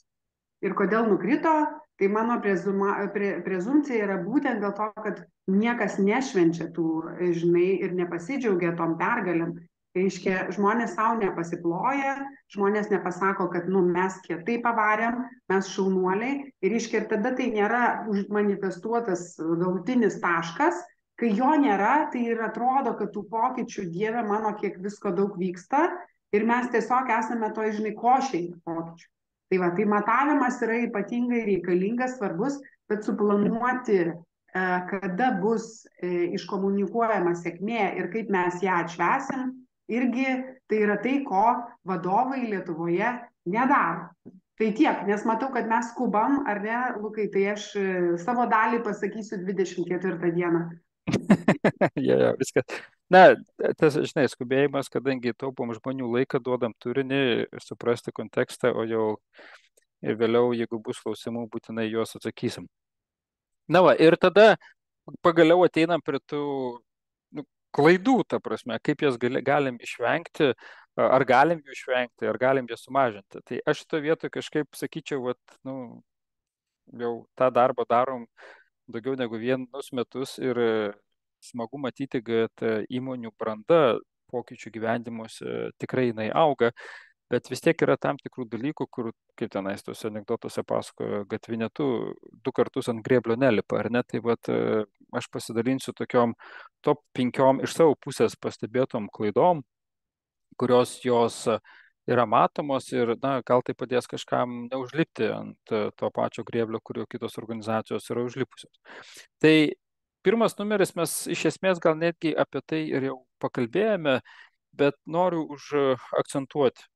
Ir kodėl nukrito? Tai mano prezumcija yra būtent dėl to, kad niekas nešvenčia tų, žinai, ir nepasidžiaugia tom pergalėm. Reiškia, žmonės savo nepasiploja, žmonės nepasako, kad mes kietai pavarėm, mes šaunuoliai. Ir reiškia, ir tada tai nėra manifestuotas galutinis taškas. Kai jo nėra, tai ir atrodo, kad tų pokyčių, Dieve mano, kiek visko daug vyksta. Ir mes tiesiog esame to, žinai, košiai pokyčių. Tai va, tai matavimas yra ypatingai reikalingas, svarbus, bet suplanuoti, kada bus iškomunikuojama sėkmė ir kaip mes ją atšvęsim, irgi tai yra tai, ko vadovai Lietuvoje nedaro. Tai tiek, nes matau, kad mes skubam, ar ne, Lukai, tai aš savo dalį pasakysiu 24 dieną. Ja, viskas. Na, tas, žinai, skubėjimas, kadangi taupom žmonių laiką, duodam turinį, suprasti kontekstą, o jau ir vėliau, jeigu bus klausimų, būtinai juos atsakysim. Na va, ir tada pagaliau ateinam prie tų klaidų, ta prasme, kaip jas galim išvengti, ar galim jų išvengti, ar galim jas sumažinti. Tai aš šito vietoj kažkaip sakyčiau, jau tą darbą darom daugiau negu 1 metus ir smagu matyti, kad įmonių branda pokyčių gyvendimuose tikrai jinai auga, bet vis tiek yra tam tikrų dalykų, kur, kaip tenais tose anekdotuose pasakojo, gatvinetu 2 kartus ant grėblio nelipa, ar ne? Tai vat aš pasidalinsiu tokiom top 5 iš savo pusės pastebėtom klaidom, kurios jos yra matomos ir, gal tai padės kažkam neužlipti ant to pačio grėblio, kurio kitos organizacijos yra užlipusios. Tai pirmas numeris, mes iš esmės gal netgi apie tai ir jau pakalbėjome, bet noriu užakcentuoti.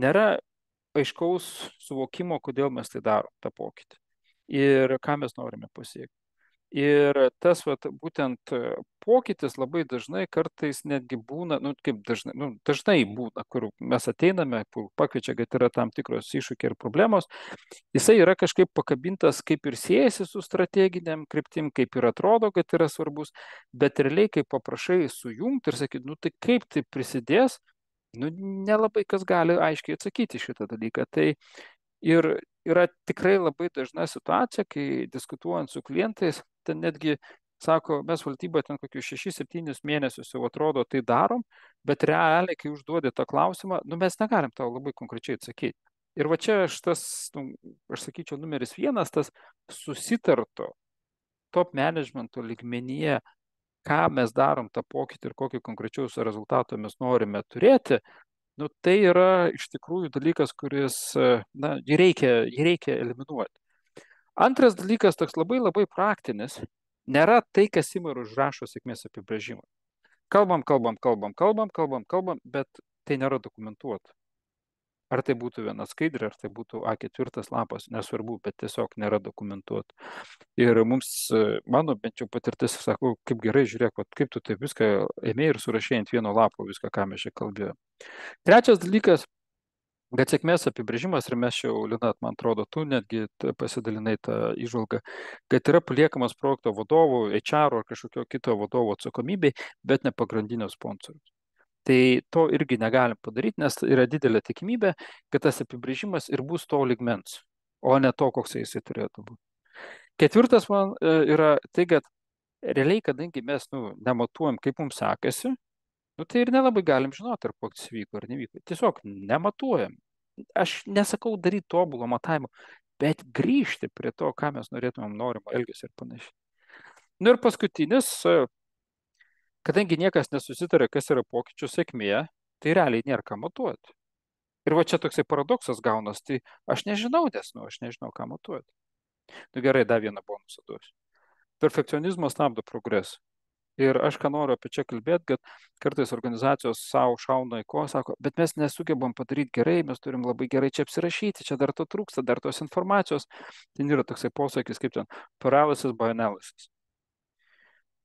Nėra aiškaus suvokimo, kodėl mes tai darom, tą pokytį. Ir ką mes norime pasiekti. Ir tas būtent pokytis labai dažnai kartais netgi būna, dažnai būna, kur mes ateiname, kur pakviečia, kad yra tam tikros iššūkiai ir problemos, jisai yra kažkaip pakabintas, kaip ir siejasi su strateginiam kryptim, kaip ir atrodo, kad yra svarbus, bet realiai, kai paprašai sujungti ir sakyti, tai kaip tai prisidės, nelabai kas gali aiškiai atsakyti šitą dalyką. Tai ir yra tikrai labai dažna situacija, kai diskutuojant su klientais, ten netgi sako, mes valdyba ten kokius 6-7 mėnesius jau atrodo tai darom, bet realiai, kai užduodi tą klausimą, mes negalim tau labai konkrečiai atsakyti. Ir va čia aš sakyčiau, numeris 1, tas susitarto top managemento lygmenyje, ką mes darom tą pokytį ir kokį konkrečiaus rezultatą mes norime turėti, tai yra iš tikrųjų dalykas, kuris, jį reikia eliminuoti. Antras dalykas, toks labai labai praktinis, nėra tai, kas ima ir užrašo sėkmės apibrėžimą. Kalbam, bet tai nėra dokumentuota. Ar tai būtų viena skaidrė, ar tai būtų A4 lapas, nesvarbu, bet tiesiog nėra dokumentuota. Ir mano bent jau patirtis, sakau, kaip gerai, žiūrėk, kaip tu tai viską ėmėjai ir surašėjai ant vieno lapo viską, ką mes čia kalbėjome. Trečias dalykas, kad sėkmės apibrėžimas, ir mes jau, Lina, man atrodo, tu netgi pasidalinai tą įžvalgą, kad yra paliekamas projekto vadovų, HR ar kažkokio kito vadovo atsakomybei, bet ne pagrindinio sponsorius. Tai to irgi negalim padaryti, nes yra didelė tikimybė, kad tas apibrėžimas ir bus to lygmens, o ne to, koks jisai turėtų būti. Ketvirtas man yra tai, kad realiai, kadangi mes nematuojam, kaip mums sekasi, tai ir nelabai galim žinoti, ar pokytis vyko ar nevyko. Tiesiog nematuojam. Aš nesakau daryti tobulo matavimo, bet grįžti prie to, ką mes norėtumėm norimo elgesio ir panašiai. Nu ir paskutinis, kadangi niekas nesusitarė, kas yra pokyčių sėkmė, tai realiai nėra ką matuoti. Ir va čia toksai paradoksas gaunas, tai aš nežinau, aš nežinau, ką matuoti. Nu gerai, dar vieną bonusą duosiu. Perfekcionizmas stabdo progresą. Ir aš ką noriu apie čia kalbėti, kad kartais organizacijos savo šauna į ko, sako, bet mes nesugebam padaryti gerai, mes turim labai gerai čia apsirašyti, čia dar to trūksta, dar tos informacijos. Ten yra toksai posakis, kaip ten paralysis by analysis.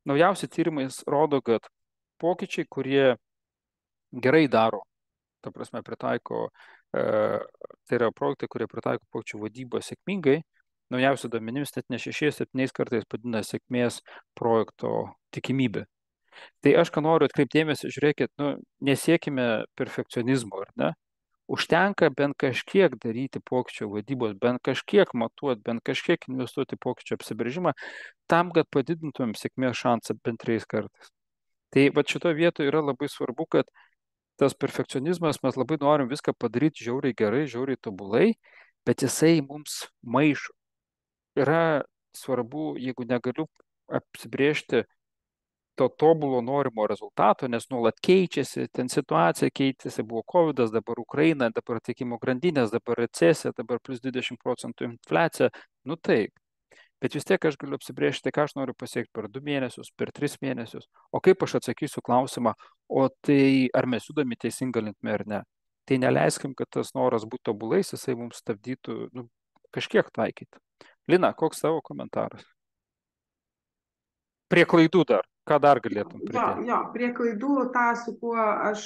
Naujausi tyrimai rodo, kad pokyčiai, kurie gerai daro, ta prasme pritaiko, tai yra projektai, kurie pritaiko pokyčių vadybą sėkmingai, naujausių duomenimis net ne 6-7 kartais padidina sėkmės projekto tikimybę. Tai aš ką noriu atkreipti dėmesį, žiūrėkit, nesiekime perfekcionizmo, ar ne? Užtenka bent kažkiek daryti pokyčio vadybos, bent kažkiek matuoti, bent kažkiek investuoti pokyčio apsibrėžimą, tam, kad padidintumėm sėkmės šansą bent 3 kartais. Tai va šitoje vietoje yra labai svarbu, kad tas perfekcionizmas, mes labai norim viską padaryti žiauriai gerai, žiauriai tobulai, bet jisai mums maišo. Yra svarbu, jeigu negaliu apsibrėžti to tobulo norimo rezultato, nes nuolat keičiasi, ten situacija keitėsi, buvo COVID, dabar Ukraina, dabar tiekimo grandinės, dabar recesija, dabar plus 20% infliacija, nu taip. Bet vis tiek aš galiu apsibrėžti, ką aš noriu pasiekti per 2 mėnesius, per 3 mėnesius, o kaip aš atsakysiu klausimą, o tai ar mes judame teisinga linkme ar ne. Tai neleiskim, kad tas noras būtų tobulais, jisai mums stabdytų kažkiek taikyti. Lina, koks tavo komentaras? Prie klaidų dar. Ką dar galėtum pridėti? Jo, prie klaidų tą, su kuo aš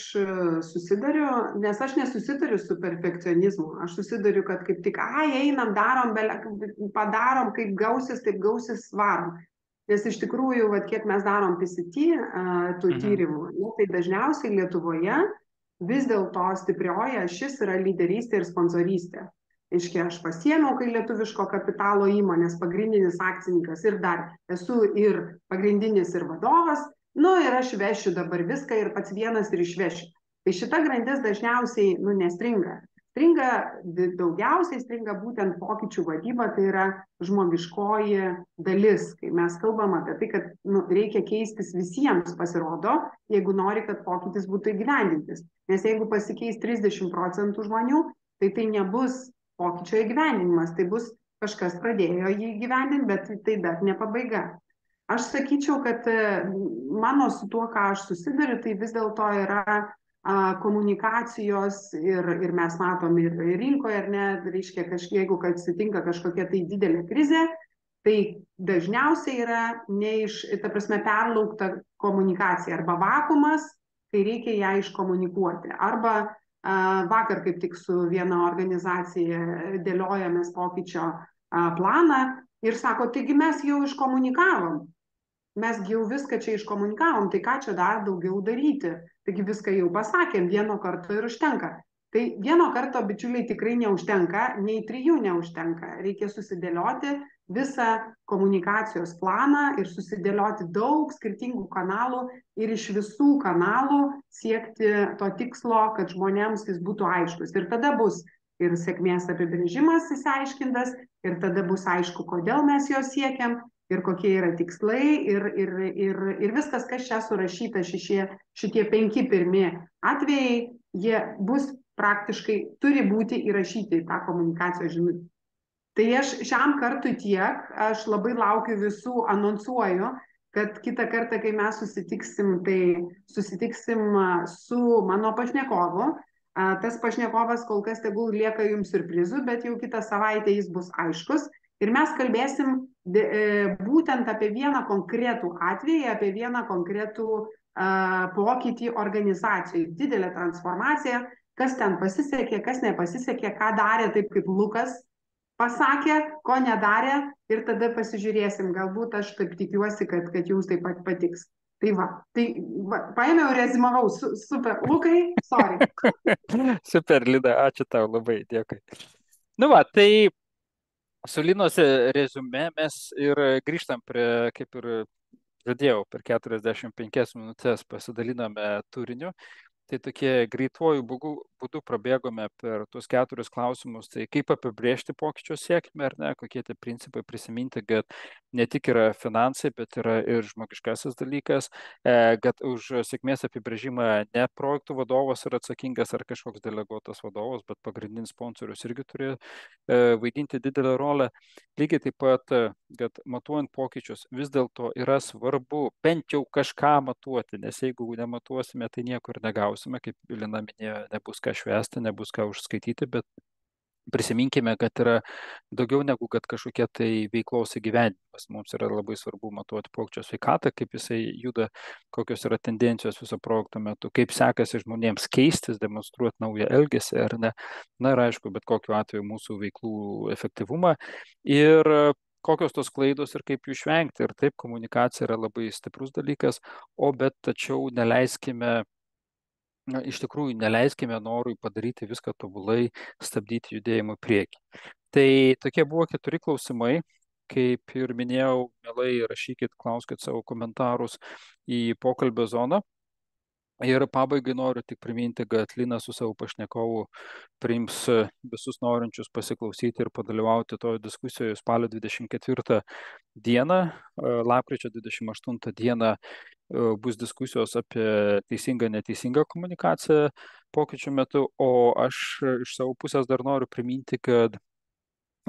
susidariu, nes aš nesusidariu su perfekcionizmu. Aš susidariu, kad kaip tik, einam, darom, padarom, kaip gausis, taip gausis, varom. Nes iš tikrųjų, kiek mes darom PCT tų tyrimų, tai dažniausiai Lietuvoje vis dėlto stiprioji ašis yra lyderystė ir sponsorystė. Aiškiai, aš pasiėmiau, kai lietuviško kapitalo įmonės pagrindinis akcininkas ir dar esu ir pagrindinis ir vadovas, ir aš vešiu dabar viską ir pats vienas ir išvešiu. Tai šita grandis dažniausiai nestringa. Daugiausiai stringa būtent pokyčių vadyba, tai yra žmogiškoji dalis, kai mes kalbam apie tai, kad reikia keistis visiems, pasirodo, jeigu nori, kad pokytis būtų įgyvendintis. Nes jeigu pasikeis 30% žmonių, tai nebus pokyčio įgyvendinimas, tai bus kažkas pradėjo jį įgyvendinti, bet tai dar ne pabaiga. Aš sakyčiau, kad mano su tuo, ką aš susiduriu, tai vis dėlto yra komunikacijos ir mes matom ir rinkoje, ar ne, reiškia, jeigu atsitinka kažkokia tai didelė krizė, tai dažniausiai yra perlaukta komunikacija arba vakuumas, kai reikia ją iškomunikuoti, arba vakar kaip tik su viena organizacija dėliojamės pokyčio planą ir sako, taigi mes jau iškomunikavom, mes jau viską čia iškomunikavom, tai ką čia dar daugiau daryti, taigi viską jau pasakėm, vieno karto ir užtenka. Tai vieno karto, bičiuliai, tikrai neužtenka, nei 3 neužtenka, reikia susidėlioti visą komunikacijos planą ir susidėlioti daug skirtingų kanalų ir iš visų kanalų siekti to tikslo, kad žmonėms jis būtų aiškus. Ir tada bus ir sėkmės apibrėžimas išsiaiškintas, ir tada bus aišku, kodėl mes jo siekiam, ir kokie yra tikslai, ir viskas, kas čia surašyta, šitie 5 pirmi atvejai, jie bus praktiškai, turi būti įrašyti į tą komunikacijos žinutę. Tai aš šiam kartui tiek, aš labai laukiu visų, anonsuoju, kad kitą kartą, kai mes susitiksim, tai susitiksim su mano pašnekovu. Tas pašnekovas kol kas tegul lieka jums siurprizų, bet jau kitą savaitę jis bus aiškus. Ir mes kalbėsim būtent apie vieną konkretų atvejį, apie vieną konkretų pokytį organizacijai. Didelė transformacija, kas ten pasisekė, kas nepasisekė, ką darė taip kaip Lukas pasakė, ko nedarė, ir tada pasižiūrėsim, galbūt aš taip tikiuosi, kad jums taip pat patiks. Tai paėmiau ir rezimavau, super, Lukai, sorry. Super, Lina, ačiū tau labai, dėkui. Tai su Linos rezume mes ir grįžtam prie, kaip ir žadėjau, per 45 minutės pasidaliname turiniu. Tai tokie greituoju būdu prabėgome per tuos 4 klausimus, tai kaip apibrėžti pokyčio sėkmę, ar ne, kokie tie principai, prisiminti, kad ne tik yra finansai, bet yra ir žmogiškasis dalykas, kad už sėkmės apibrėžimą ne projektų vadovas yra atsakingas ar kažkoks deleguotas vadovas, bet pagrindinis sponsorius irgi turi vaidinti didelę rolę. Lygiai taip pat, kad matuojant pokyčius vis dėlto yra svarbu bent jau kažką matuoti, nes jeigu nematuosime, tai nieko ir negausime, kaip Lina minėjo, nebus ką švęsti, nebus ką užskaityti, bet prisiminkime, kad yra daugiau negu kad kažkokie tai veiklos įgyvendinimas. Mums yra labai svarbu matuoti pokyčio sveikatą, kaip jisai juda, kokios yra tendencijos viso projekto metu, kaip sekasi žmonėms keistis, demonstruoti naują elgesį ar ne. Na ir aišku, bet kokiu atveju mūsų veiklų efektyvumą ir kokios tos klaidos ir kaip jų išvengti. Ir taip, komunikacija yra labai stiprus dalykas, tačiau neleiskime iš tikrųjų neleiskime norui padaryti viską tobulai, stabdyti judėjimą į priekį. Tai tokie buvo 4 klausimai. Kaip ir minėjau, mielai rašykit, klauskit savo komentarus į pokalbio zoną. Ir pabaigai noriu tik priminti, kad Lina su savo pašnekovu priims visus norinčius pasiklausyti ir padalyvauti toje diskusijoje spalio 24 dieną, lapkričio 28 dieną bus diskusijos apie teisingą, neteisingą komunikaciją pokyčių metu, o aš iš savo pusės dar noriu priminti, kad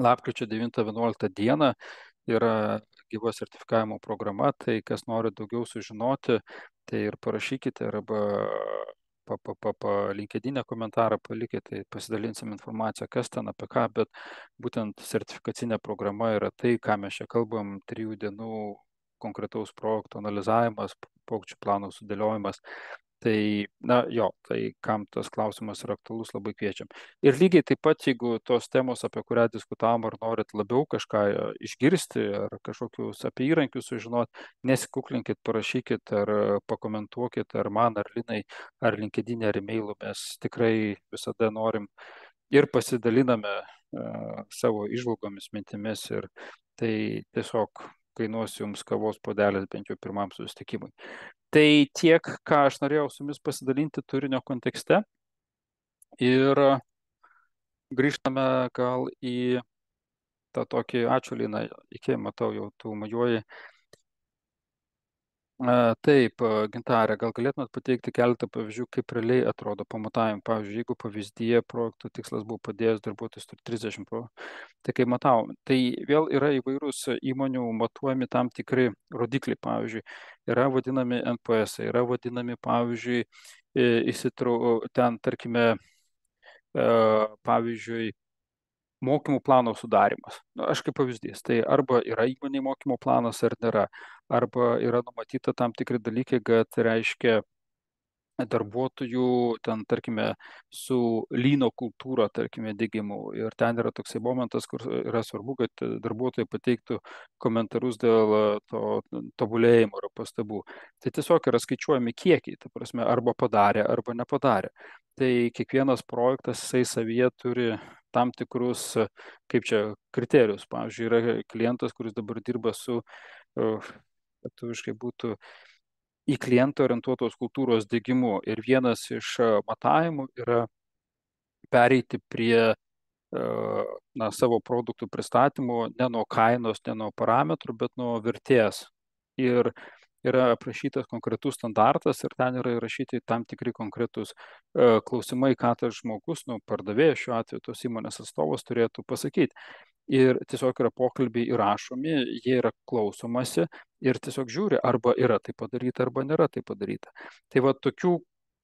lapkričio 9-11 dieną yra gyva sertifikavimo programa, tai kas nori daugiau sužinoti, tai ir parašykite arba LinkedIn komentarą palikite, tai pasidalinsim informaciją, kas ten apie ką, bet būtent sertifikacinė programa yra tai, ką mes čia kalbam, 3 dienų konkretaus projekto analizavimas, pokyčių plano sudėliojimas. Tai, tai kam tas klausimas yra aktualus, labai kviečiam. Ir lygiai taip pat, jeigu tos temos, apie kurią diskutavom, ar norit labiau kažką išgirsti, ar kažkokius apie įrankius sužinoti, nesikuklinkit, parašykit, ar pakomentuokit, ar man, ar Linai, ar LinkedIn, ar e-mailu. Mes tikrai visada norim ir pasidaliname savo įžvalgomis, mintimis, ir tai tiesiog kainuos jums kavos puodelis bent jau pirmam susitikimui. Tai tiek, ką aš norėjau su jumis pasidalinti turinio kontekste. Ir grįžtame gal į tą tokį, ačiū Lina, iki, matau, jau tu majuoji. Taip, Gintarė, gal galėtumėt pateikti keletą pavyzdžių, kaip realiai atrodo pamatavimai. Pavyzdžiui, jeigu pavyzdyje projekto tikslas buvo padėjęs darbuotojus 30 tai kaip matau, tai vėl yra įvairūs įmonių matuojami tam tikri rodikliai. Pavyzdžiui, yra vadinami NPS, yra vadinami, pavyzdžiui, ten, tarkime, pavyzdžiui, mokymų plano sudarimas. Aš kaip pavyzdys, tai arba yra įmonė mokymo planas ar nėra, arba yra numatyta tam tikri dalykai, kad reiškia darbuotojų, ten, tarkime, su lyno kultūra, tarkime, dėgymu. Ir ten yra toksai momentas, kur yra svarbu, kad darbuotojai pateiktų komentarus dėl to tobulėjimo ar pastabų. Tai tiesiog yra skaičiuojami kiekiai, ta prasme, arba padarė, arba nepadarė. Tai kiekvienas projektas, jisai savyje turi tam tikrus, kaip čia, kriterijus. Pavyzdžiui, yra klientas, kuris dabar dirba su, lietuviškai būtų, į klientą orientuotos kultūros diegimu. Ir vienas iš matavimų yra pereiti prie savo produktų pristatymo ne nuo kainos, ne nuo parametrų, bet nuo vertės. Ir yra aprašytas konkretus standartas ir ten yra įrašyti tam tikri konkretus klausimai, ką tas žmogus, pardavėjas šiuo atveju, tos įmonės atstovas turėtų pasakyti. Ir tiesiog yra pokalbiai įrašomi, jie yra klausomasi ir tiesiog žiūri, arba yra tai padaryta, arba nėra tai padaryta. Tai va tokių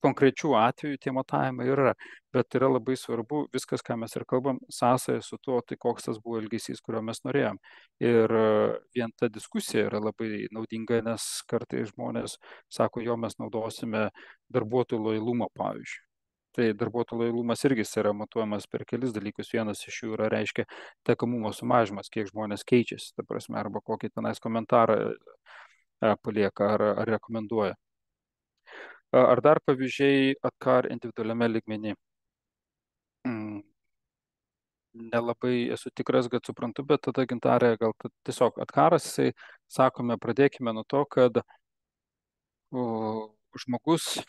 konkrečių atvejų tie matavimai yra, bet yra labai svarbu viskas, ką mes ir kalbam, sąsaja su tuo, tai koks tas buvo elgesys, kurio mes norėjom. Ir vien ta diskusija yra labai naudinga, nes kartais žmonės sako, jo mes naudosime darbuotojų lojalumą, pavyzdžiui. Tai darbuotojų lojalumas irgi yra matuojamas per kelis dalykus. Vienas iš jų yra, reiškia, tekamumo sumažimas, kiek žmonės keičiasi, ta prasme, arba kokį tenais komentarą palieka ar rekomenduoja. Ar dar pavyzdžiai atkar individualiame lygmenį? Nelabai esu tikras, kad suprantu, bet tada, Gintarė, gal tiesiog atkaras, jisai, sakome, pradėkime nuo to, kad žmogus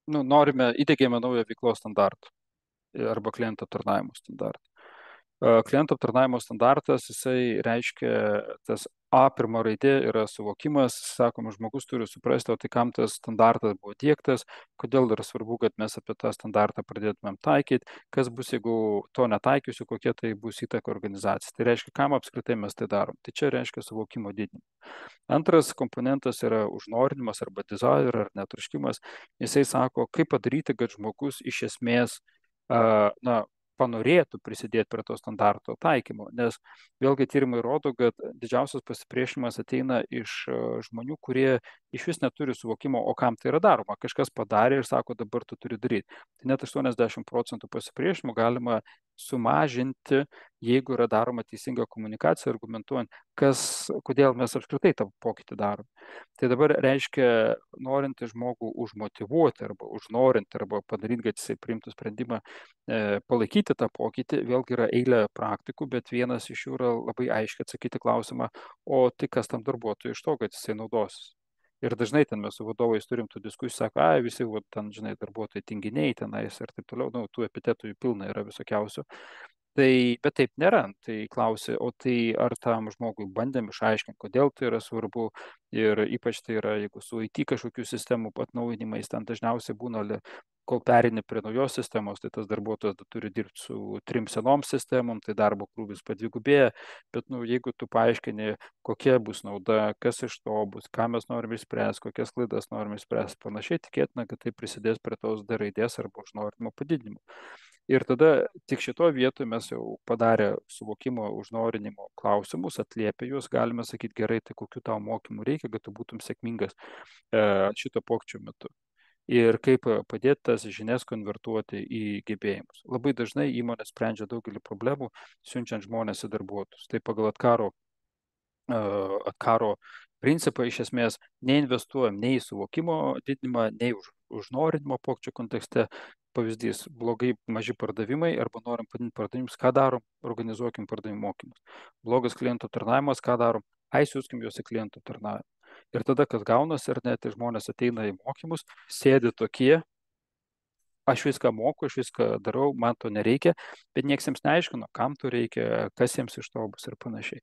norime, įdėgėme naują veiklos standartą arba klientų aptarnavimo standartą. Klientų aptarnavimo standartas, jisai reiškia, tas A pirma raidė yra suvokimas, sakoma, žmogus turi suprasti, o tai kam tas standartas buvo dėktas, kodėl yra svarbu, kad mes apie tą standartą pradėtumėm taikyti, kas bus, jeigu to netaikysiu, kokia tai bus įtaka organizacijai. Tai reiškia, kam apskritai mes tai darom. Tai čia reiškia suvokimo didinimą. Antras komponentas yra užnorinimas arba desire ar netroškimas. Jisai sako, kaip padaryti, kad žmogus iš esmės panorėtų prisidėti prie to standarto taikymo, nes vėlgi tyrimai rodo, kad didžiausias pasipriešinimas ateina iš žmonių, kurie iš vis neturi suvokimo, o kam tai yra daroma. Kažkas padarė ir sako, dabar tu turi daryti. Tai net 80% pasipriešinimų galima sumažinti, jeigu yra daroma teisinga komunikacija, argumentuojant, kodėl mes apskritai tą pokytį darom. Tai dabar reiškia, norinti žmogų užmotyvuoti arba užnorinti arba padaryti, kad jisai priimtų sprendimą palaikyti tą pokytį, vėlgi yra eilė praktikų, bet vienas iš jų yra labai aiškiai atsakyti klausimą, o tai kas tam darbuotojui iš to, kad jisai naudosis. Ir dažnai ten mes su vadovais turim tų diskusijų, sako, visi ten, žinai, darbuotojai tinginiai tenais ir taip toliau, tų epitetų jų pilna yra visokiausių. Bet taip nėra. Tai klausi, o tai ar tam žmogui bandėm išaiškinti, kodėl tai yra svarbu ir ypač tai yra, jeigu su IT kažkokių sistemų atnaujinimais, ten dažniausiai būna, kol perini prie naujos sistemos, tai tas darbuotojas turi dirbti su 3 senom sistemom, tai darbo krūvis padvigubėja, bet jeigu tu paaiškini, kokia bus nauda, kas iš to bus, ką mes norime išspręsti, kokias klaidas norime išspręsti, panašiai, tikėtina, kad tai prisidės prie tos D raidės arba užnorimo padidinimo. Ir tada tik šitoje vietoje mes jau padarę suvokimo užnorinimo klausimus, atliepę juos, galime sakyti, gerai, tai kokiu tau mokymų reikia, kad tu būtum sėkmingas šito pokyčio metu. Ir kaip padėti tas žinias konvertuoti į gebėjimus. Labai dažnai įmonės sprendžia daugelį problemų, siunčiant žmonės į darbuotojus. Tai pagal atkaro principą iš esmės neinvestuojam nei į suvokimo didinimą, nei užnorinimo pokyčio kontekste. Pavyzdys, blogai maži pardavimai arba norim padidinti pardavimus, ką darom, organizuokim pardavimų mokymus. Blogas klientų aptarnavimas, ką darom, siųskim juos į klientų aptarnavimą. Ir tada, kas gaunasi, ar net žmonės ateina į mokymus, sėdi tokie, aš viską moku, aš viską darau, man to nereikia, bet nieks jiems neaiškino, kam to reikia, kas jiems iš to bus ir panašiai.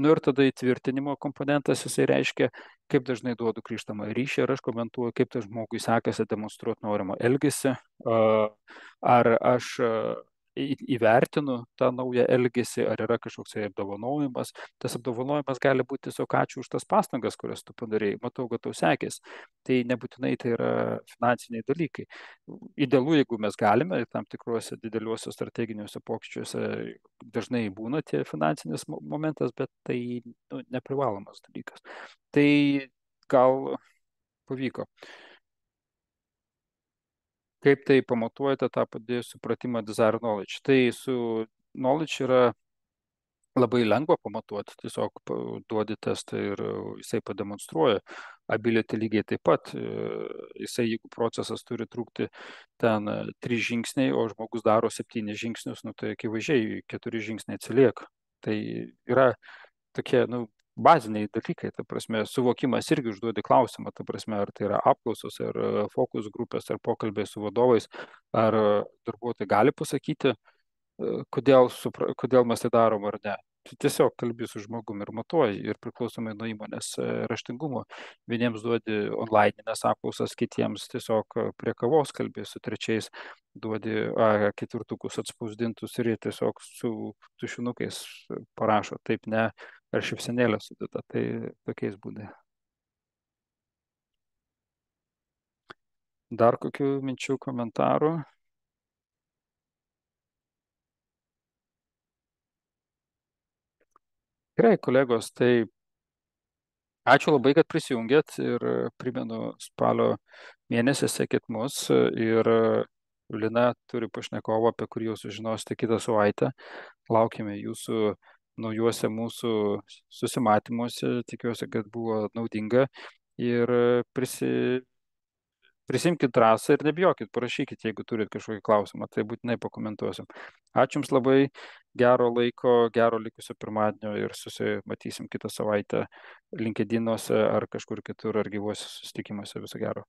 Ir tada įtvirtinimo komponentas, jisai reiškia, kaip dažnai duodu grįžtamą ryšį ir aš komentuoju, kaip tas žmogui sekasi demonstruoti norimą elgesį, ar aš įvertinu tą naują elgesį, ar yra kažkoks apdovanojimas. Tas apdovanojimas gali būti tiesiog ačiū už tas pastangas, kurias tu padarėjai, matau, kad tau sekės. Tai nebūtinai tai yra finansiniai dalykai. Idealu, jeigu mes galime, tam tikruose dideliuose strateginiuose pokyčiuose dažnai būna tie finansinis momentas, bet tai neprivalomas dalykas. Tai gal pavyko. Kaip tai pamatuojate tą padėjus supratimą desire knowledge? Tai su knowledge yra labai lengva pamatuoti, tiesiog duodi testą ir jisai pademonstruoja. Ability lygiai taip pat, jisai, jeigu procesas turi trukti ten 3 žingsniai, o žmogus daro 7 žingsnius, tai akivaizdžiai 4 žingsniai atsilieka. Tai yra tokie, baziniai dalykai, ta prasme, suvokimas irgi užduodi klausimą, ta prasme, ar tai yra apklausos, ar fokus grupės, ar pokalbiai su vadovais, ar darbuotojai gali pasakyti, kodėl mes tai darom ar ne. Tu tiesiog kalbi su žmogumi ir matuoji ir priklausomai nuo įmonės raštingumo. Vieniems duodi online'ines apklausas, kitiems tiesiog prie kavos kalbė, su trečiais duodi ketvirtukus atspausdintus ir jie tiesiog su tušinukais parašo, taip ne, ar šypsenėlę sudeda, tai tokiais būdai. Dar kokių minčių, komentarų? Gerai, kolegos, tai ačiū labai, kad prisijungėt ir primenu, spalio mėnesį sekit mus ir Lina turi pašnekovą, apie kurį jūs sužinosite kitą savaitę. Laukime jūsų naujuose mūsų susimatymuose, tikiuosi, kad buvo naudinga ir prisimkit drąsą ir nebijokit, parašykit, jeigu turit kažkokį klausimą, tai būtinai pakomentuosim. Ačiū Jums labai, gero laiko, gero likusio pirmadienio ir susimatysim kitą savaitę LinkedInuose ar kažkur kitur ar gyvuose susitikimuose. Viso gero.